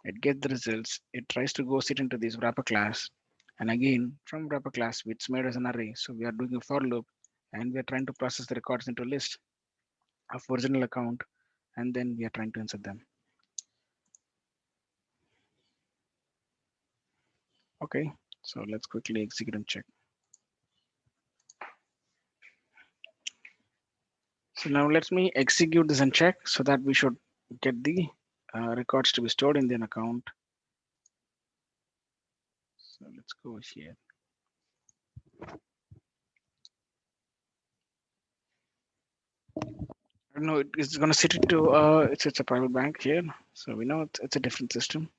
It gets the results. It tries to go sit into this wrapper class, and again from wrapper class, it's made as an array. So we are doing a for loop, and we are trying to process the records into a list of original account, and then we are trying to insert them. Okay, so let's quickly execute and check. So now let me execute this and check so that we should get the records to be stored in the account. So let's go here. I don't know, it's going to sit into it's a private bank here. So we know it's a different system,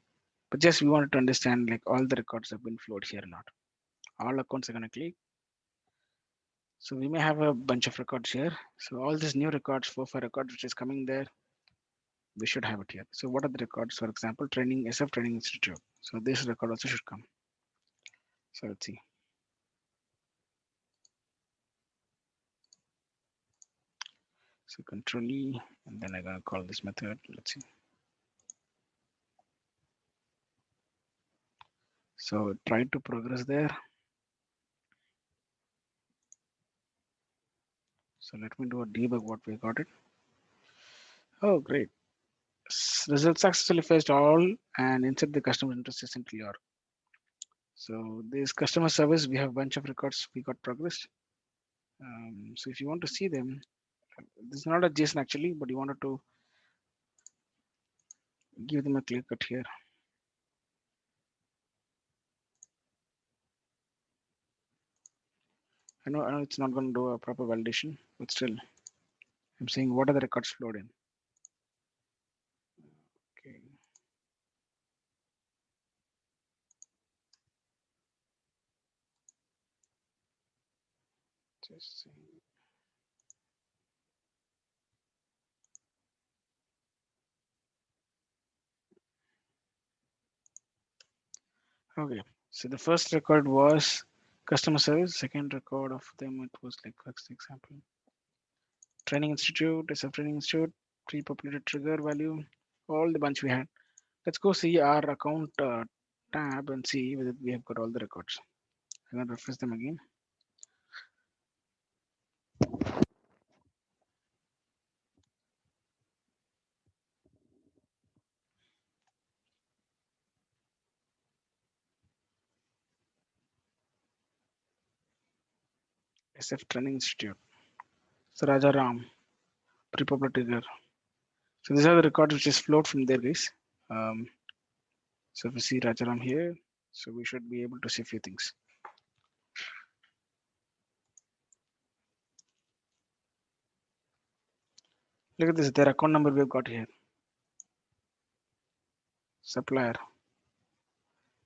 but just we wanted to understand like all the records have been flowed here or not. All accounts are going to click. So we may have a bunch of records here. So all these new records, 4 records, which is coming there, we should have it here. So what are the records? For example, training, SF Training Institute. So this record also should come. So let's see. So control E, and then I'm gonna call this method. Let's see. So try to progress there. So let me do a debug what we got it. Oh, great. Result successfully fetched all and insert the customer interest simply or. So this customer service, we have a bunch of records we got progressed. So if you want to see them, this is not a JSON actually, but you wanted to give them a clear cut here. I know it's not going to do a proper validation, but still, I'm saying what are the records flowed in. Okay. Just see. Okay, so the first record was customer service. Second record of them, it was like, for example, training institute, SF training institute, pre-populated trigger value, all the bunch we had. Let's go see our account tab and see whether we have got all the records. I'm gonna refresh them again. SF training institute. So Raja Ram, pre-populated trigger. So these are the records which is flowed from there, guys. Um, so if we see Rajaram here, so we should be able to see a few things. Look at this, their account number we've got here. Supplier.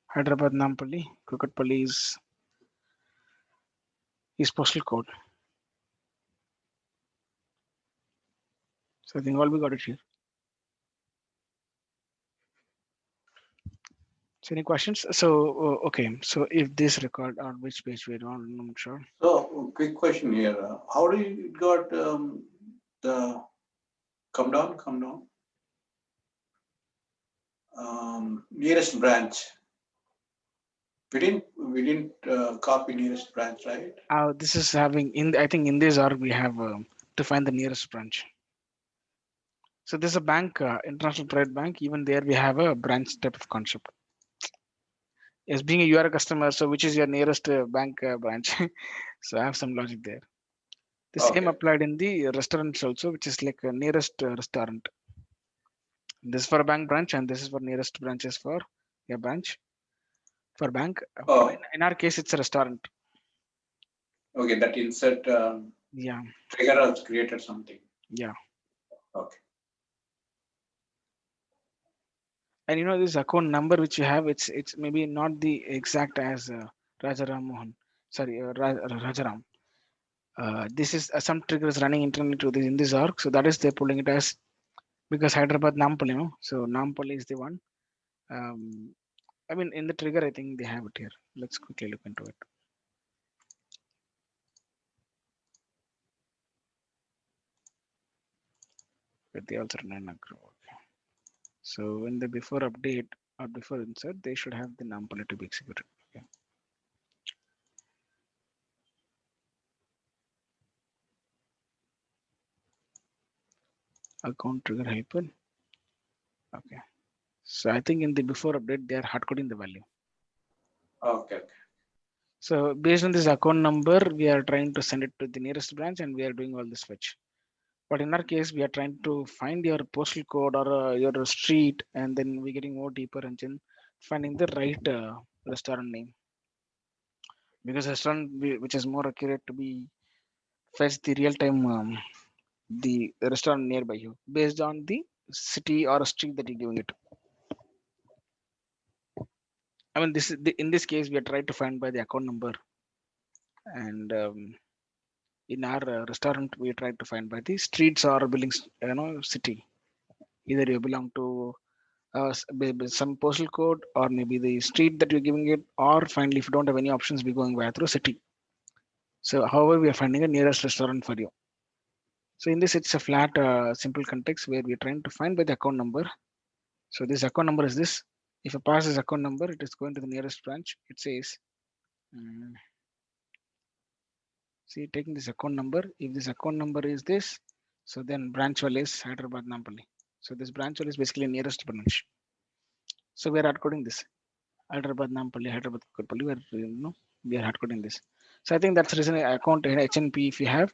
Hyderabad Nampalli, Kukatpalli is postal code. So I think all we got it here. So any questions? So okay, so if this record on which page we're on, I'm not sure. So, quick question here. How do you got the come down? Nearest branch. We didn't copy nearest branch, right? This is having in I think in this org we have to find the nearest branch. So there's a bank, international private bank. Even there we have a branch type of concept. As being you are a customer, so which is your nearest bank branch? So I have some logic there. The same Okay. applied in the restaurants also, which is like a nearest restaurant. This is for a bank branch, and this is for nearest branches for your branch. For bank, Oh, in our case, it's a restaurant. okay, that insert Yeah, trigger has created something. yeah. Okay. And this account number which you have, it's maybe not the exact as Rajaram Mohan. Sorry, Rajaram. This is some triggers running internally to this in this org. So that is they're pulling it as because Hyderabad Nampally, so Nampally is the one. Um, I mean, in the trigger, I think they have it here. Let's quickly look into it. With the alternate macro. Okay. So in the before update or before insert, they should have the Nampally to be executed. Okay. Account trigger helper. Okay. So I think in the before update, they are hard coding the value. Okay. So based on this account number, we are trying to send it to the nearest branch and we are doing all this fetch. But in our case, we are trying to find your postal code or your street, and then we're getting more deeper and then finding the right restaurant name. Because restaurant which is more accurate to be fetch the real time the restaurant nearby you based on the city or street that you're giving it. I mean, this is in this case we are trying to find by the account number, and in our restaurant we try to find by the streets or buildings, city. Either you belong to some postal code or maybe the street that you're giving it, or finally if you don't have any options we're going via through city. So however we are finding a nearest restaurant for you. So in this it's a flat simple context where we're trying to find by the account number. So this account number is this. If you pass this account number, it is going to the nearest branch. It says mm, see, taking this account number, if this account number is this, so then branch value is Hyderabad Nampally. So this branch value is basically nearest branch. So we are hard coding this Hyderabad Nampally, Hyderabad Kukatpalli. We are hard coding this. So I think that's the reason account in HNP if you have.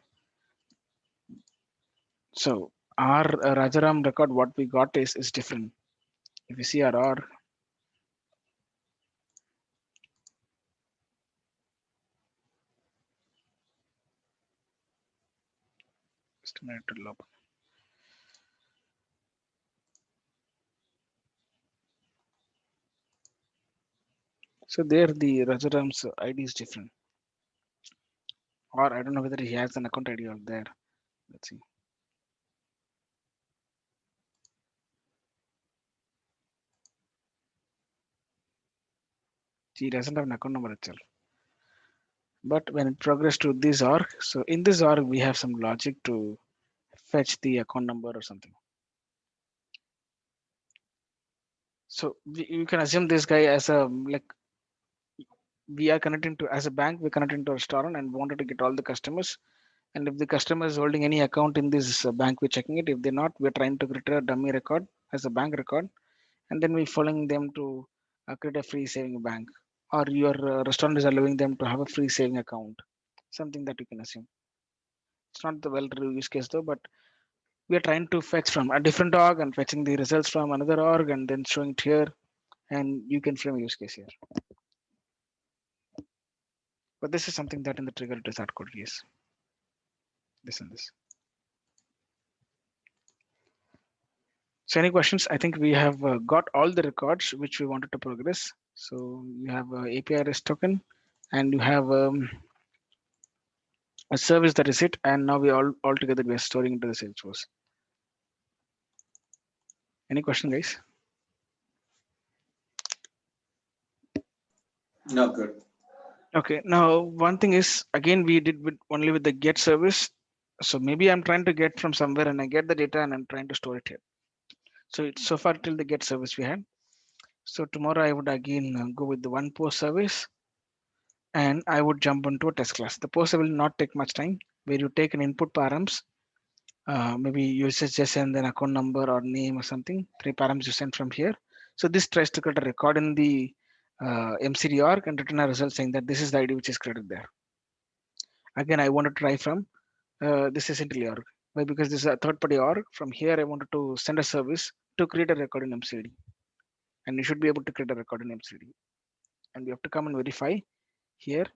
So our Rajaram record, what we got is different. If you see our R, just a minute to load. So there the Rajaram's ID is different. Or I don't know whether he has an account ID out there. Let's see. He doesn't have an account number itself. But when it progressed to this org, so in this org we have some logic to fetch the account number or something. So you can assume this guy as a like we are connecting to as a bank, we're connecting to a restaurant and wanted to get all the customers. And if the customer is holding any account in this bank, we're checking it. If they're not, we're trying to create a dummy record as a bank record, and then we're following them to create a free saving bank, or your restaurant is allowing them to have a free saving account. Something that you can assume. It's not the well-reviewed use case though, but we are trying to fetch from a different org and fetching the results from another org and then showing it here, and you can frame a use case here. But this is something that in the trigger it is hard code. Yes, this and this. So any questions? I think we have got all the records which we wanted to progress. So you have API REST token, and you have a service that is it, and now we all together we are storing into the Salesforce. Any question, guys? No, good. Okay. Now one thing is again we did only with the get service. So maybe I'm trying to get from somewhere and I get the data and I'm trying to store it here. So it's so far till the get service we had. So tomorrow I would again go with the one post service, and I would jump into a test class. The post will not take much time, where you take an input params, maybe usage Json, then account number or name or something, 3 params you send from here. So this tries to create a record in the MCD org and return a result saying that this is the ID which is created there. Again, I want to try from this essentially org. Why? Because this is a third party org. From here, I wanted to send a service to create a record in MCD. And you should be able to create a record in MCD. and we have to come and verify here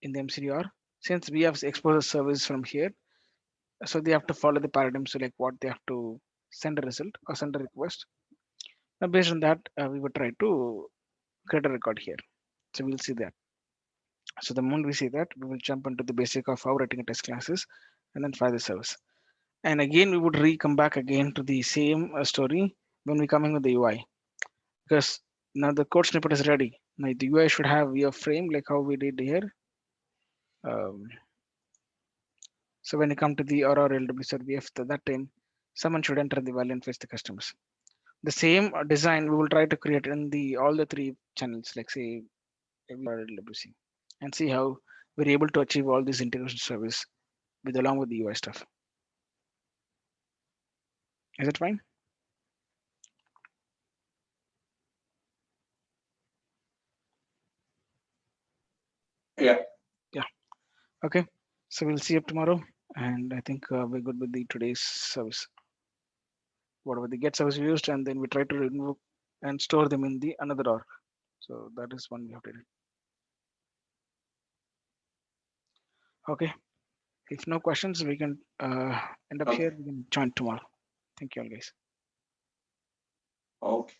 in the MCDR. Since we have exposed the service from here, so they have to follow the paradigm. So like what they have to send a result or send a request. Now based on that, we would try to create a record here. So we'll see that. So the moment we see that, we will jump into the basic of how writing a test classes and then file the service. And again, we would come back again to the same story when we coming with the UI, because now the code snippet is ready. Now the UI should have your frame like how we did here. Um, so when you come to the RR LWC or VF, that time someone should enter the value and fetch the customers. The same design we will try to create in the all the three channels, like say or LWC, and see how we're able to achieve all this integration service with along with the UI stuff. Is it fine? Yeah. Yeah. Okay. So we'll see you tomorrow, and I think we're good with the today's service. Whatever the get service we used, and then we try to remove and store them in the another org. So that is one we have to do. Okay. If no questions, we can end up Okay. here. We can join tomorrow. Thank you all, guys. Okay.